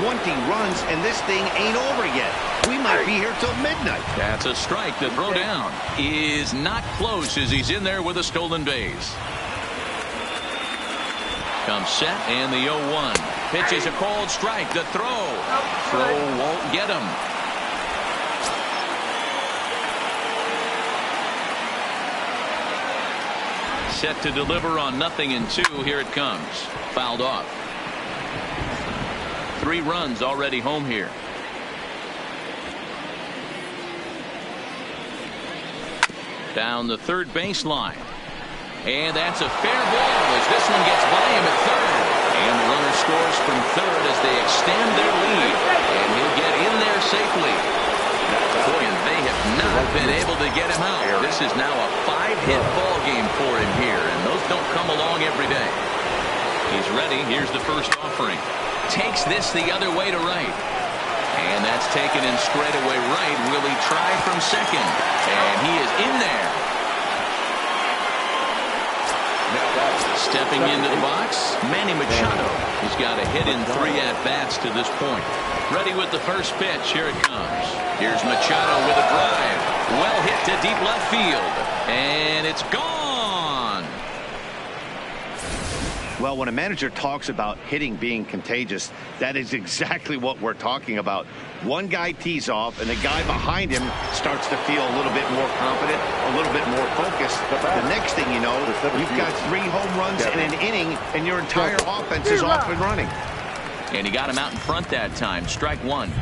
20 runs, and this thing ain't over yet. We might be here till midnight. That's a strike. The throw down is not close as he's in there with a stolen base. Comes set, and the 0-1. Pitch is a called strike. The throw. Throw won't get him. set to deliver on 0-2. Here it comes. Fouled off. 3 runs already home here. Down the third baseline. And that's a fair ball as this one gets by him at third. And the runner scores from third as they extend their lead. And he'll get in there safely. Boy, and they have not been able to get him out. This is now a 5-hit ball game for him here, and those don't come along every day. He's ready. Here's the first offering. Takes this the other way to right. And that's taken in straightaway right. Will he try from second? And he is in there. Stepping into the box, Manny Machado. He's got a hit in 3 at-bats to this point. Ready with the first pitch. Here it comes. Here's Machado with a drive. Well hit to deep left field. And it's gone. Well, when a manager talks about hitting being contagious, that is exactly what we're talking about. One guy tees off, and the guy behind him starts to feel a little bit more confident, a little bit more focused. The next thing you know, you've got 3 home runs in an inning, and your entire offense is off and running. And he got him out in front that time. Strike 1.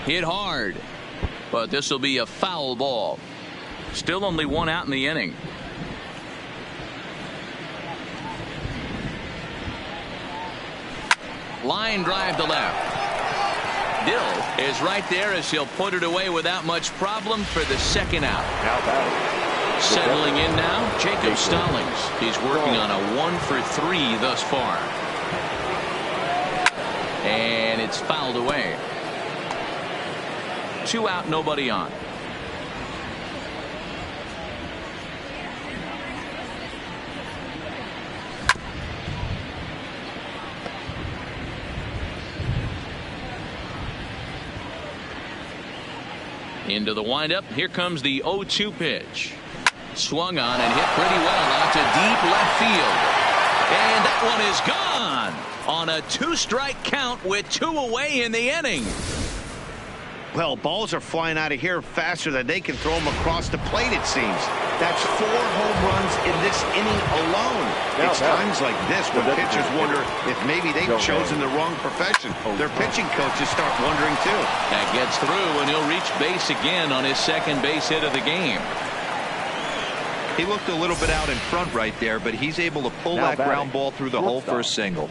Hit hard, but this will be a foul ball. Still only 1 out in the inning. Line drive to left. Dill is right there as he'll put it away without much problem for the second out. Settling in now, Jacob Stallings. He's working on a 1 for 3 thus far. And it's fouled away. 2 out, nobody on. Into the windup. Here comes the 0-2 pitch. Swung on and hit pretty well out to deep left field. And that one is gone on a 2-strike count with 2 away in the inning. Well, balls are flying out of here faster than they can throw them across the plate, it seems. That's 4 home runs in this inning alone. It's times like this when pitchers wonder if maybe they've chosen the wrong profession. Their pitching coaches start wondering, too. That gets through, and he'll reach base again on his second base hit of the game. He looked a little bit out in front right there, but he's able to pull that ground ball through the hole for a single.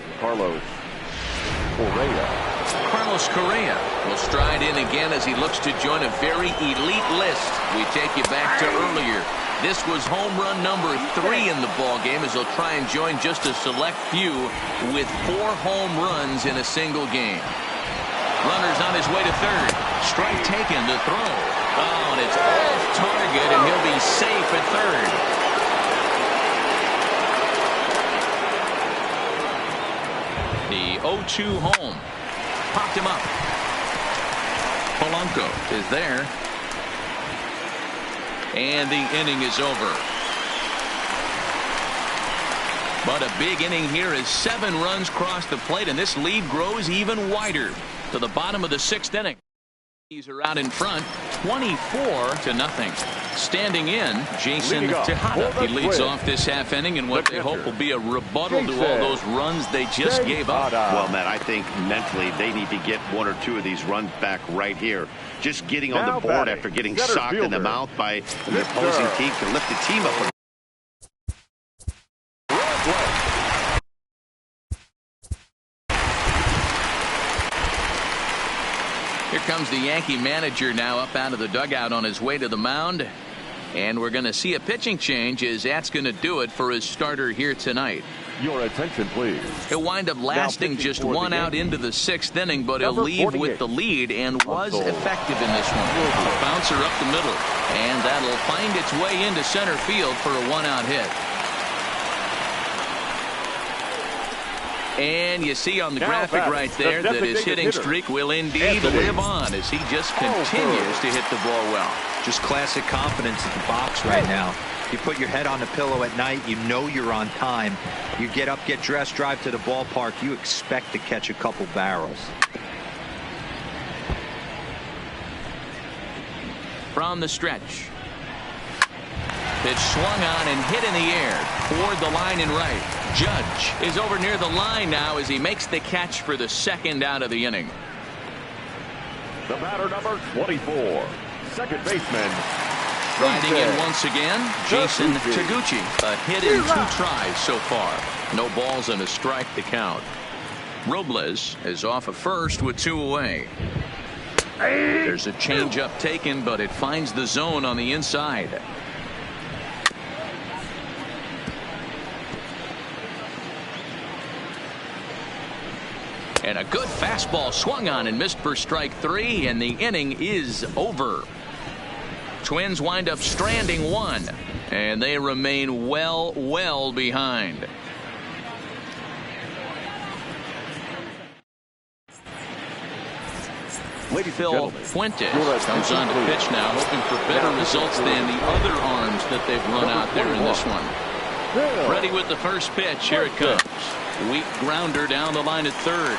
Carlos Correa will stride in again as he looks to join a very elite list. We take you back to earlier. This was home run number 3 in the ball game as he'll try and join just a select few with 4 home runs in a single game. Runner's on his way to third. Strike taken to throw. Oh, and it's off target, and he'll be safe at third. The 0-2 home. Popped him up. Polanco is there. And the inning is over. But a big inning here as 7 runs cross the plate, and this lead grows even wider to the bottom of the 6th inning. These are out in front, 24-0. Standing in, Jason Tejada. He leads off this half inning in what they hope will be a rebuttal to all those runs they just gave up. Well, Matt, I think mentally they need to get 1 or 2 of these runs back right here. Just getting on the board after getting socked in the mouth by the opposing team can lift the team up. Here comes the Yankee manager now up out of the dugout on his way to the mound. And we're going to see a pitching change as that's going to do it for his starter here tonight. Your attention, please. He'll wind up lasting just 1 out into the 6th inning, but he'll leave with the lead and was effective in this one. A bouncer up the middle, and that'll find its way into center field for a 1-out hit. And you see on the graphic right there that his hitting streak will indeed live on as he just continues to hit the ball well. Just classic confidence at the box right now. You put your head on the pillow at night, you know you're on time. You get up, get dressed, drive to the ballpark, you expect to catch a couple barrels. From the stretch. Pitch swung on and hit in the air toward the line and right. Judge is over near the line now as he makes the catch for the second out of the inning. The batter, number 24, second baseman. Riding in once again, Jason Taguchi. A hit in 2 tries so far. No balls and a strike to count. Robles is off of first with 2 away. There's a changeup taken, but it finds the zone on the inside. And a good fastball swung on and missed for strike 3, and the inning is over. Twins wind up stranding 1, and they remain well behind. Phil Fuentes comes on to pitch now, hoping for better results than the other arms that they've run out there in this one. Ready with the first pitch. Here it comes. Weak grounder down the line at third.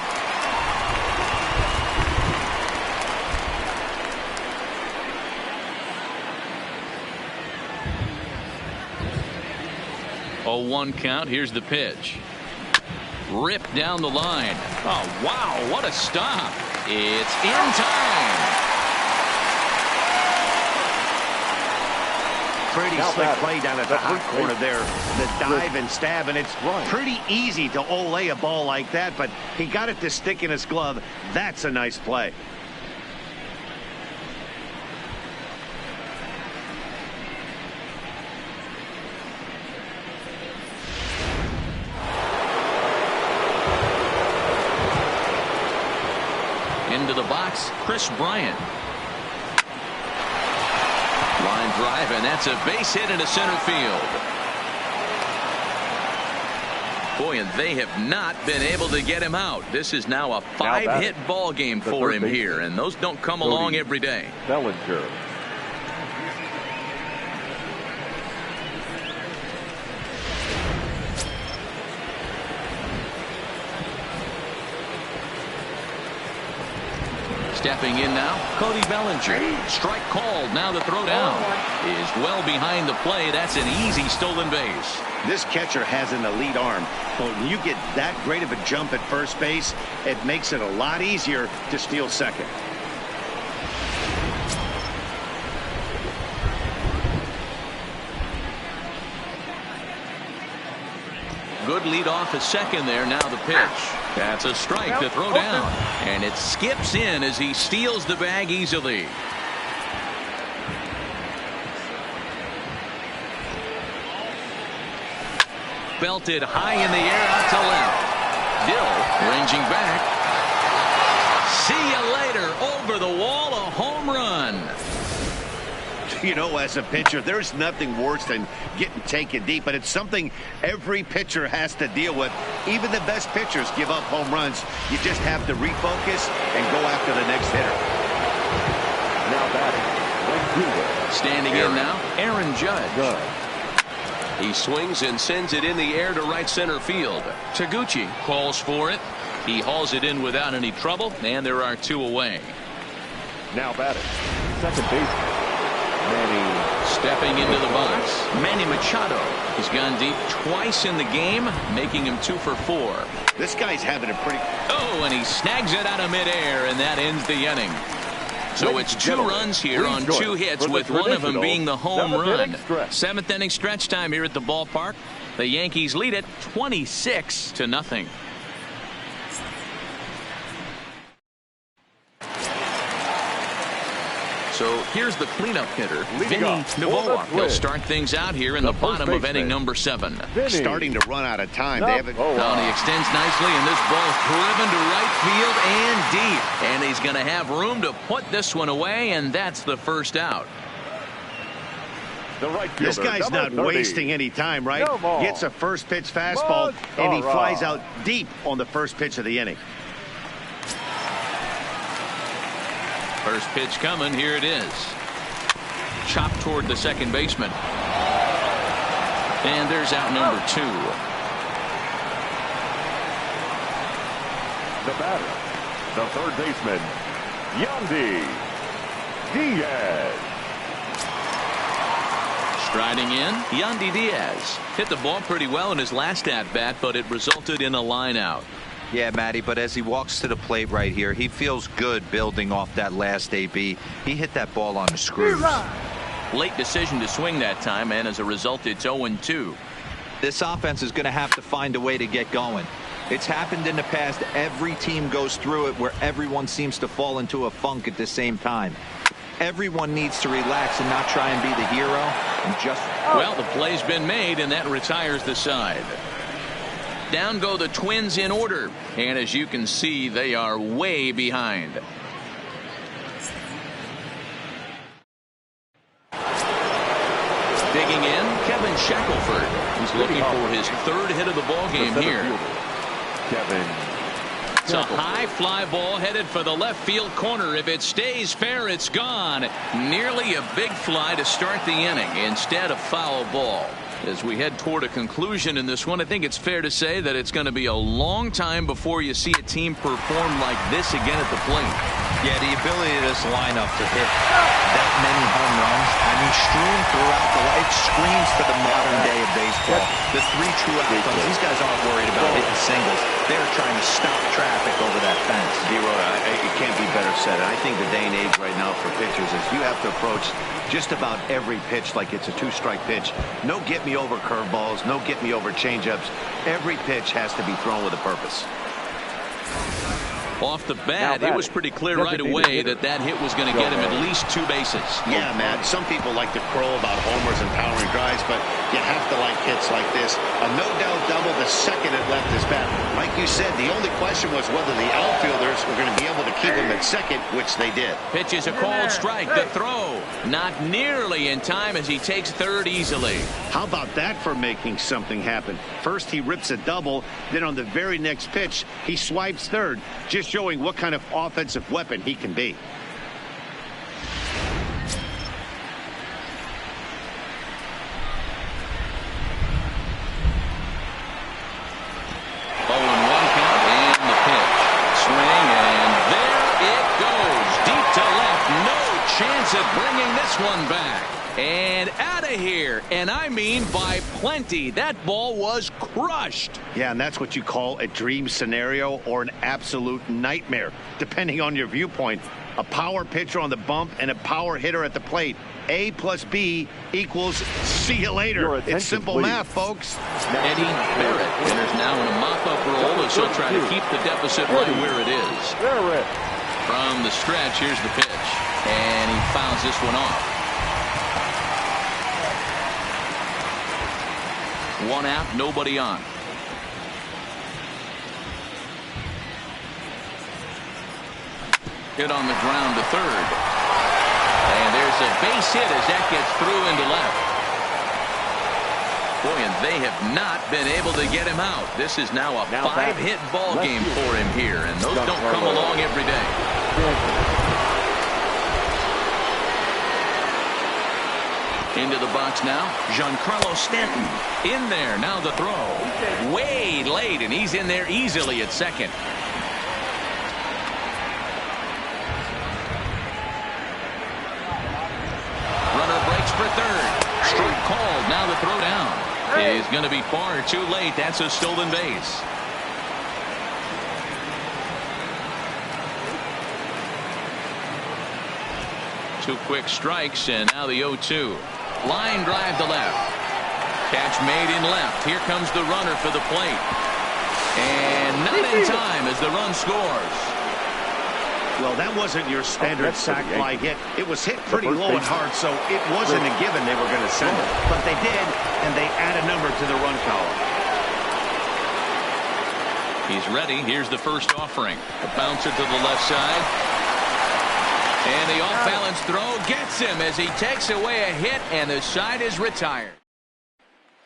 A 1 count. Here's the pitch. Ripped down the line. Oh, wow, what a stop. It's in time. Pretty slick play down at the hot corner there. The dive and stab, and it's pretty easy to ole a ball like that, but he got it to stick in his glove. That's a nice play. Into the box, Chris Bryant. Line drive, and that's a base hit into center field. Boy, and they have not been able to get him out. This is now a 5-hit ball game for him here, and those don't come along every day. Bellinger. Stepping in now, Cody Bellinger. Strike called. Now the throw down is well behind the play. That's an easy stolen base. This catcher has an elite arm, but when you get that great of a jump at first base, it makes it a lot easier to steal second. Good lead off at second there. Now the pitch. That's a strike to throw down. And it skips in as he steals the bag easily. Belted high in the air out to left. Dill ranging back. See you later. Over the wall, a home run. You know, as a pitcher, there's nothing worse than getting taken deep, but it's something every pitcher has to deal with. Even the best pitchers give up home runs. You just have to refocus and go after the next hitter. Now batting, standing in now, Aaron Judge. He swings and sends it in the air to right center field. Taguchi calls for it. He hauls it in without any trouble, and there are 2 away. Now batting, second baseman. Stepping into the box, Manny Machado. He's gone deep twice in the game, making him 2 for 4. This guy's having a pretty... Oh, and he snags it out of midair, and that ends the inning. So it's 2 runs here on 2 hits, with one of them being the home run. 7th inning stretch time here at the ballpark. The Yankees lead it 26-0. So here's the cleanup hitter, Vinny Novoa. He'll start things out here in the bottom of inning number 7. Starting to run out of time. They haven't. He extends nicely, and this ball's driven to right field and deep. And he's going to have room to put this one away, and that's the first out. The right fielder, this guy's not 30. wasting any time, right? Gets a first pitch fastball, and he flies out deep on the first pitch of the inning. First pitch coming. Here it is. Chopped toward the second baseman. And there's out number 2. The batter, the third baseman, Yandy Diaz. Striding in, Yandy Diaz hit the ball pretty well in his last at-bat, but it resulted in a line out. Yeah, Matty, but as he walks to the plate right here, he feels good building off that last AB. He hit that ball on the screws. Late decision to swing that time, and as a result, it's 0-2. This offense is going to have to find a way to get going. It's happened in the past. Every team goes through it where everyone seems to fall into a funk at the same time. Everyone needs to relax and not try and be the hero and just... Well, the play's been made, and that retires the side. Down go the Twins in order, and as you can see, they are way behind. Digging in, Kevin Shackelford. He's looking for his third hit of the ball game here. Kevin. It's a high fly ball headed for the left field corner. If it stays fair, it's gone. Nearly a big fly to start the inning. Instead, a foul ball. As we head toward a conclusion in this one, I think it's fair to say that it's going to be a long time before you see a team perform like this again at the plate. Yeah, the ability of this lineup to hit that many home runs, I mean, strewn throughout the life, screams to the modern day of baseball. The 3 true outcomes. These guys aren't worried about hitting singles. They're trying to stop traffic over that fence. It can't be better said. And I think the day and age right now for pitchers is you have to approach just about every pitch like it's a 2-strike pitch. No get-me-over curveballs, no get-me-over changeups. Every pitch has to be thrown with a purpose. Off the bat, it was pretty clear right away that hit was going to get him at least 2 bases. Yeah, Matt, some people like to crow about homers and powering drives, but you have to like hits like this. A no-doubt double the second it left his bat. Like you said, the only question was whether the outfielders were going to be able to keep him at second, which they did. Pitch is a cold strike. The throw not nearly in time as he takes third easily. How about that for making something happen? First he rips a double, then on the very next pitch he swipes third, just showing what kind of offensive weapon he can be. Of bringing this one back and out of here, and I mean by plenty. That ball was crushed. Yeah, and that's what you call a dream scenario or an absolute nightmare, depending on your viewpoint. A power pitcher on the bump and a power hitter at the plate. A plus B equals see you later. It's simple math, folks. Eddie Barrett enters now in a mop-up role as he'll try to keep the deficit right where it is. From the stretch, here's the pitch. And he fouls this one off. 1 out, nobody on. Hit on the ground to third. And there's a base hit as that gets through into left. Boy, and they have not been able to get him out. This is now a 5-hit ball game for him here, and those don't come along every day. Into the box now, Giancarlo Stanton in there. Now the throw. Way late, and he's in there easily at second. Runner breaks for third. Strike called. Now the throw down is going to be far too late. That's a stolen base. Two quick strikes, and now the 0-2. Line drive to left. Catch made in left. Here comes the runner for the plate. And not in time as the run scores. Well, that wasn't your standard sac fly hit. It was hit pretty low and hard, so it wasn't a given they were going to send it. But they did, and they add a number to the run column. He's ready. Here's the first offering. A bouncer to the left side. And the off-balance throw gets him as he takes away a hit, and the side is retired.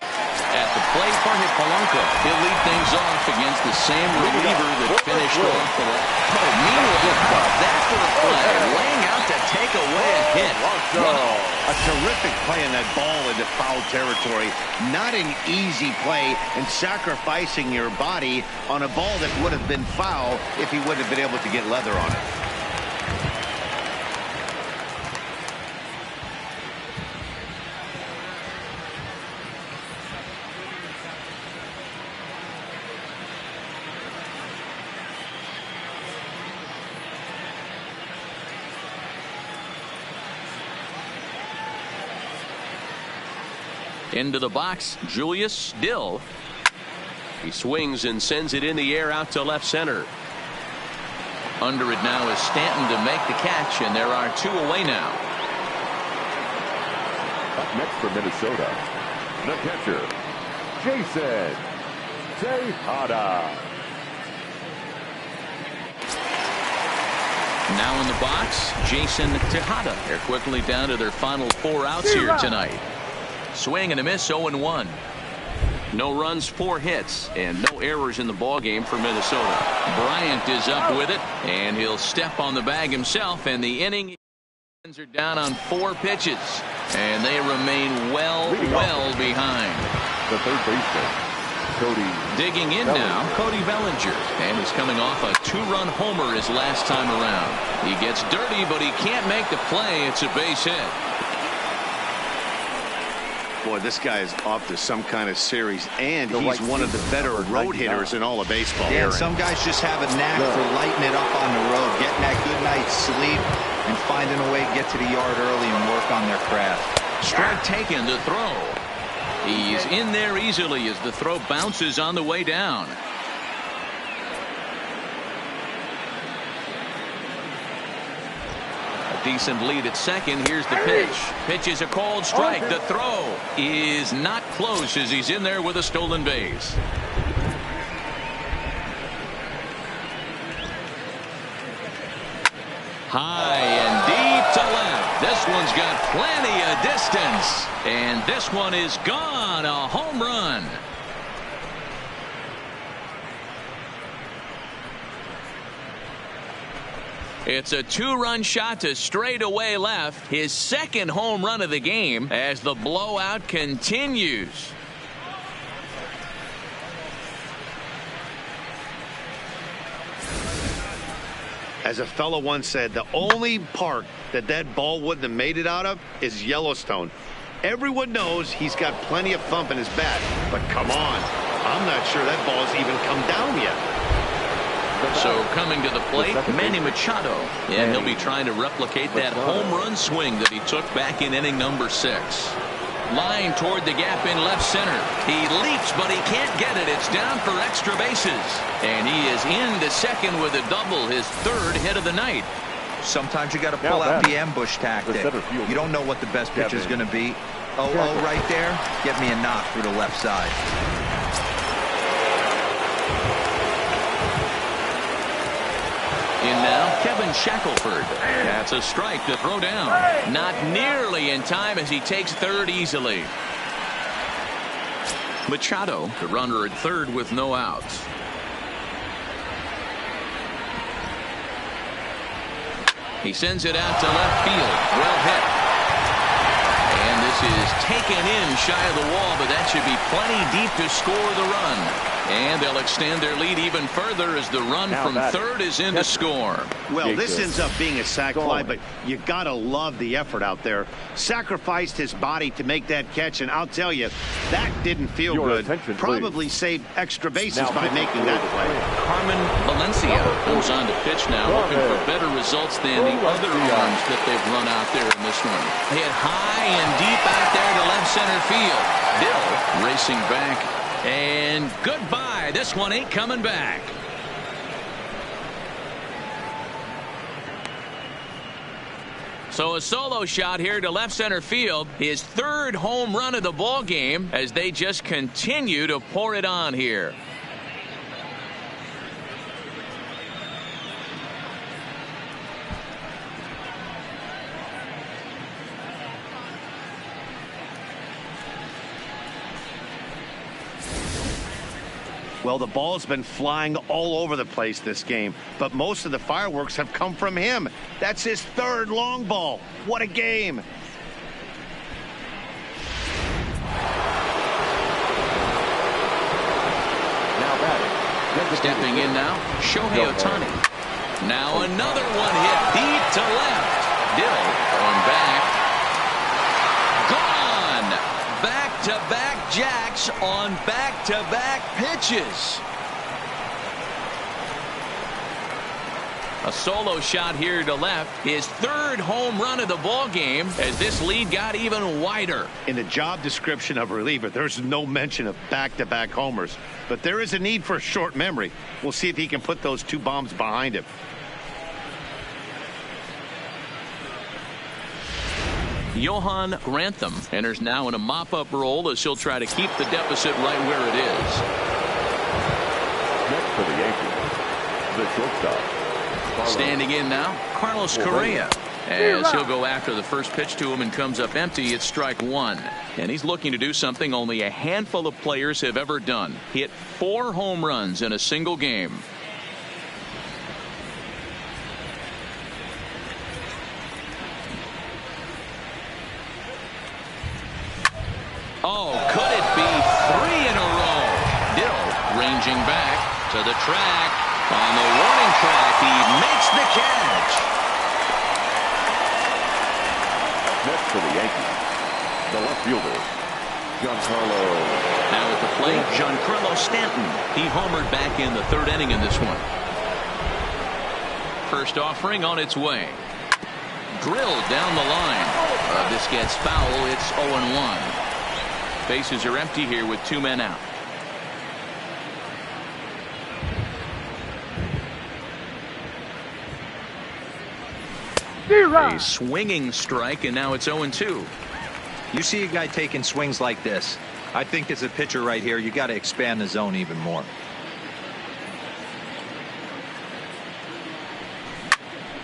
At the plate for Polanco, he'll lead things off against the same reliever that finished off the last. Meanwhile, that's for a play, laying out to take away a hit. A terrific play in that ball into foul territory. Not an easy play, and sacrificing your body on a ball that would have been foul if he wouldn't have been able to get leather on it. Into the box, Julius Dill. He swings and sends it in the air out to left center. Under it now is Stanton to make the catch, and there are 2 away now. Up next for Minnesota, the catcher, Jason Tejada. Now in the box, Jason Tejada. They're quickly down to their final 4 outs here tonight. Swing and a miss, 0-1. No runs, 4 hits, and no errors in the ballgame for Minnesota. Bryant is up with it, and he'll step on the bag himself, and the inning are down on 4 pitches, and they remain well behind. The third baseman, Cody. Digging in now, Cody Bellinger, and he's coming off a 2-run homer his last time around. He gets dirty, but he can't make the play. It's a base hit. Boy, this guy is off to some kind of series, and he's one of the better road hitters in all of baseball. Yeah, some guys just have a knack for lighting it up on the road, getting that good night's sleep, and finding a way to get to the yard early and work on their craft. Strike taken to throw. He's in there easily as the throw bounces on the way down. Decent lead at second. Here's the pitch. Pitch is a called strike. The throw is not close as he's in there with a stolen base. High and deep to left. This one's got plenty of distance. And this one is gone. A home run. It's a 2-run shot to straightaway left. His second home run of the game as the blowout continues. As a fellow once said, the only park that ball wouldn't have made it out of is Yellowstone. Everyone knows he's got plenty of thump in his bat, but come on, I'm not sure that ball's even come down yet. So coming to the plate, Manny Machado. And he'll be trying to replicate that home run swing that he took back in inning number 6. Line toward the gap in left center. He leaps, but he can't get it. It's down for extra bases. And he is into second with a double, his 3rd hit of the night. Sometimes you got to pull out the ambush tactic. You don't know what the best pitch is going to be. Oh, right there. Get me a knock through the left side. In now, Kevin Shackelford. That's a strike to throw down. Not nearly in time as he takes 3rd easily. Machado, the runner at 3rd with no outs. He sends it out to left field. Well hit. And this is taken in shy of the wall, but that should be plenty deep to score the run. And they'll extend their lead even further as the run from 3rd is in to score. Well, this ends up being a sac fly, but you got to love the effort out there. Sacrificed his body to make that catch, and I'll tell you, that didn't feel good. Probably saved extra bases by making that play. Carmen Valencia goes on to pitch now, looking for better results than the other runs that they've run out there in this one. Hit high and deep out there to left center field. Bill racing back. And goodbye. This one ain't coming back. So a solo shot here to left center field. His 3rd home run of the ball game as they just continue to pour it on here. Well, the ball's been flying all over the place this game, but most of the fireworks have come from him. That's his third long ball. What a game. Now batting. Stepping in now, Shohei Ohtani. Now another one hit deep to left. Dill going back. Gone. Back-to-back jacks on back-to-back pitches. A solo shot here to left. His third home run of the ball game as this lead got even wider. In the job description of reliever, there's no mention of back-to-back homers. But there is a need for short memory. We'll see if he can put those two bombs behind him. Johan Grantham enters now in a mop-up role as he'll try to keep the deficit right where it is. Next for the Yankees, the shortstop. Standing in now, Carlos Correa. As he'll go after the first pitch to him and comes up empty, it's strike one. And he's looking to do something only a handful of players have ever done. Hit 4 home runs in a single game. Oh, could it be 3 in a row? Dill ranging back to the track. On the warning track, he makes the catch. Next for the Yankees, the left fielder, Giancarlo. Now at the plate, Giancarlo Stanton. He homered back in the 3rd inning in this one. First offering on its way. Drilled down the line. This gets foul. It's 0-1. Bases are empty here with 2 men out. A swinging strike, and now it's 0-2. You see a guy taking swings like this. I think as a pitcher right here, you got to expand the zone even more.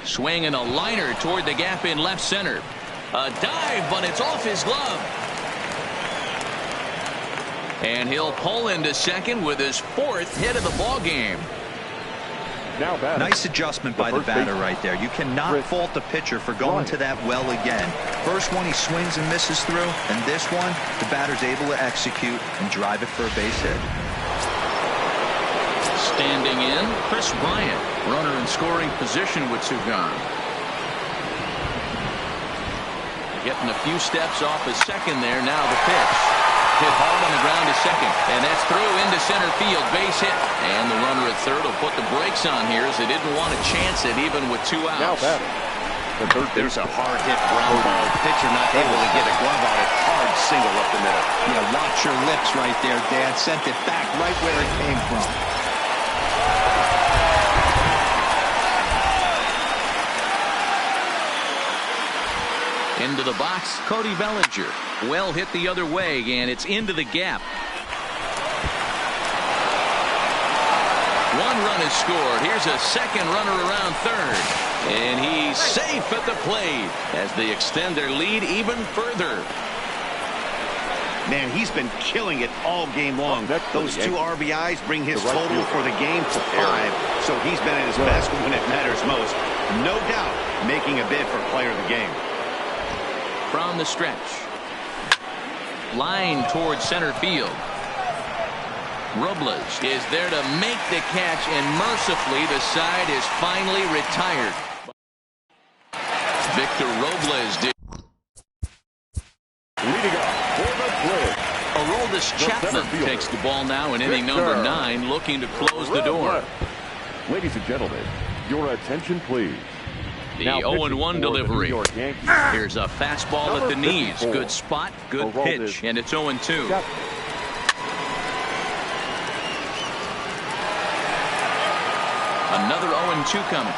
Swing and a liner toward the gap in left center. A dive, but it's off his glove. And he'll pull into second with his 4th hit of the ball game. Now batting. Nice adjustment by the batter right there. You cannot fault the pitcher for going to that well again. First one he swings and misses through, and this one the batter's able to execute and drive it for a base hit. Standing in, Chris Bryant. Runner in scoring position with 2 gone. Getting a few steps off his second there. Now the pitch. Hit hard on the ground to second, and that's through into center field. Base hit, and the runner at third will put the brakes on here as they didn't want to chance it even with 2 outs. Now batting. The third There's a hard hit ground ball. Pitcher not able to get a glove on it. Hard single up the middle. Yeah, watch your lips right there, Dad. Sent it back right where it came from. Into the box, Cody Bellinger. Well hit the other way, and it's into the gap. 1 run is scored. Here's a second runner around third. And he's safe at the plate as they extend their lead even further. Man, he's been killing it all game long. Those 2 RBIs bring his total for the game to 5. So he's been at his best when it matters most. No doubt making a bid for player of the game. From the stretch. Line towards center field. Robles is there to make the catch, and mercifully the side is finally retired. Victor Robles did. leading up for the Twins. Aroldis Chapman takes the ball now in inning number 9, looking to close the door. Ladies and gentlemen, your attention please. The 0-1 delivery. Here's a fastball at the knees. Good spot, good pitch, and it's 0-2. Another 0-2 coming.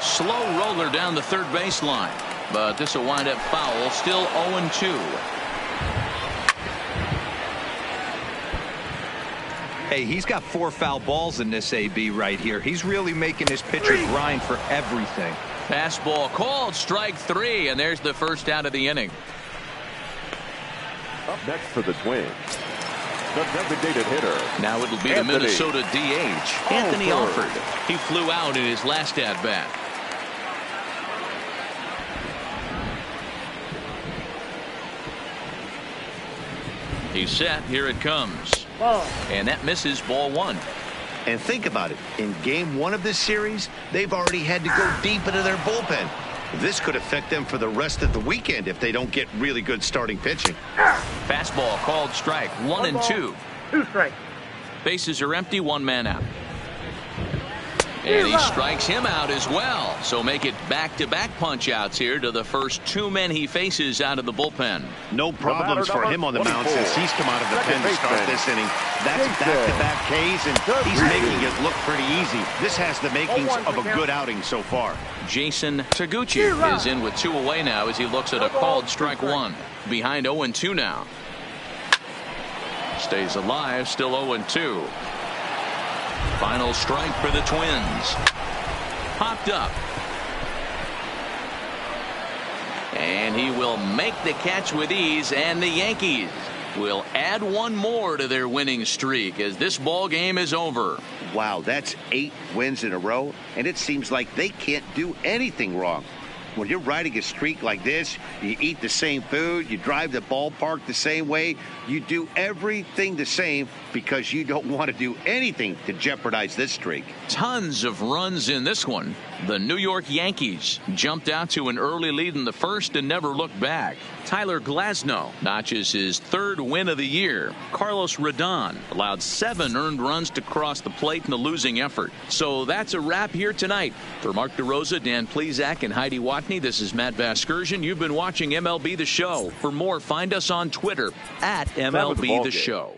Slow roller down the third baseline, but this will wind up foul. Still 0-2. Hey, he's got 4 foul balls in this AB right here. He's really making his pitcher grind for everything. Fastball called, strike 3, and there's the first out of the inning. Up next for the Twins, the designated hitter. Now it'll be the Minnesota DH, Anthony Alford. He flew out in his last at-bat. He's set. Here it comes. And that misses ball one. And think about it. In game one of this series, they've already had to go deep into their bullpen. This could affect them for the rest of the weekend if they don't get really good starting pitching. Fastball called strike. 1-2. 2 strikes. Bases are empty. One man out. And he strikes him out as well. So make it back-to-back punch-outs here to the first 2 men he faces out of the bullpen. No problems for him on the mound since he's come out of the pen to start this inning. That's back-to-back Ks, and he's making it look pretty easy. This has the makings of a good outing so far. Jason Taguchi is in with 2 away now as he looks at a called strike 1. Behind 0-2 now. Stays alive, still 0-2. Final strike for the Twins. Popped up. And he will make the catch with ease, and the Yankees will add 1 more to their winning streak as this ball game is over. Wow, that's 8 wins in a row, and it seems like they can't do anything wrong. When you're riding a streak like this, you eat the same food, you drive the ballpark the same way, you do everything the same because you don't want to do anything to jeopardize this streak. Tons of runs in this one. The New York Yankees jumped out to an early lead in the first and never looked back. Tyler Glasnow notches his 3rd win of the year. Carlos Rodon allowed 7 earned runs to cross the plate in a losing effort. So that's a wrap here tonight. For Mark DeRosa, Dan Plesac, and Heidi Watney, this is Matt Vasgersian. You've been watching MLB The Show. For more, find us on Twitter at MLB The Show.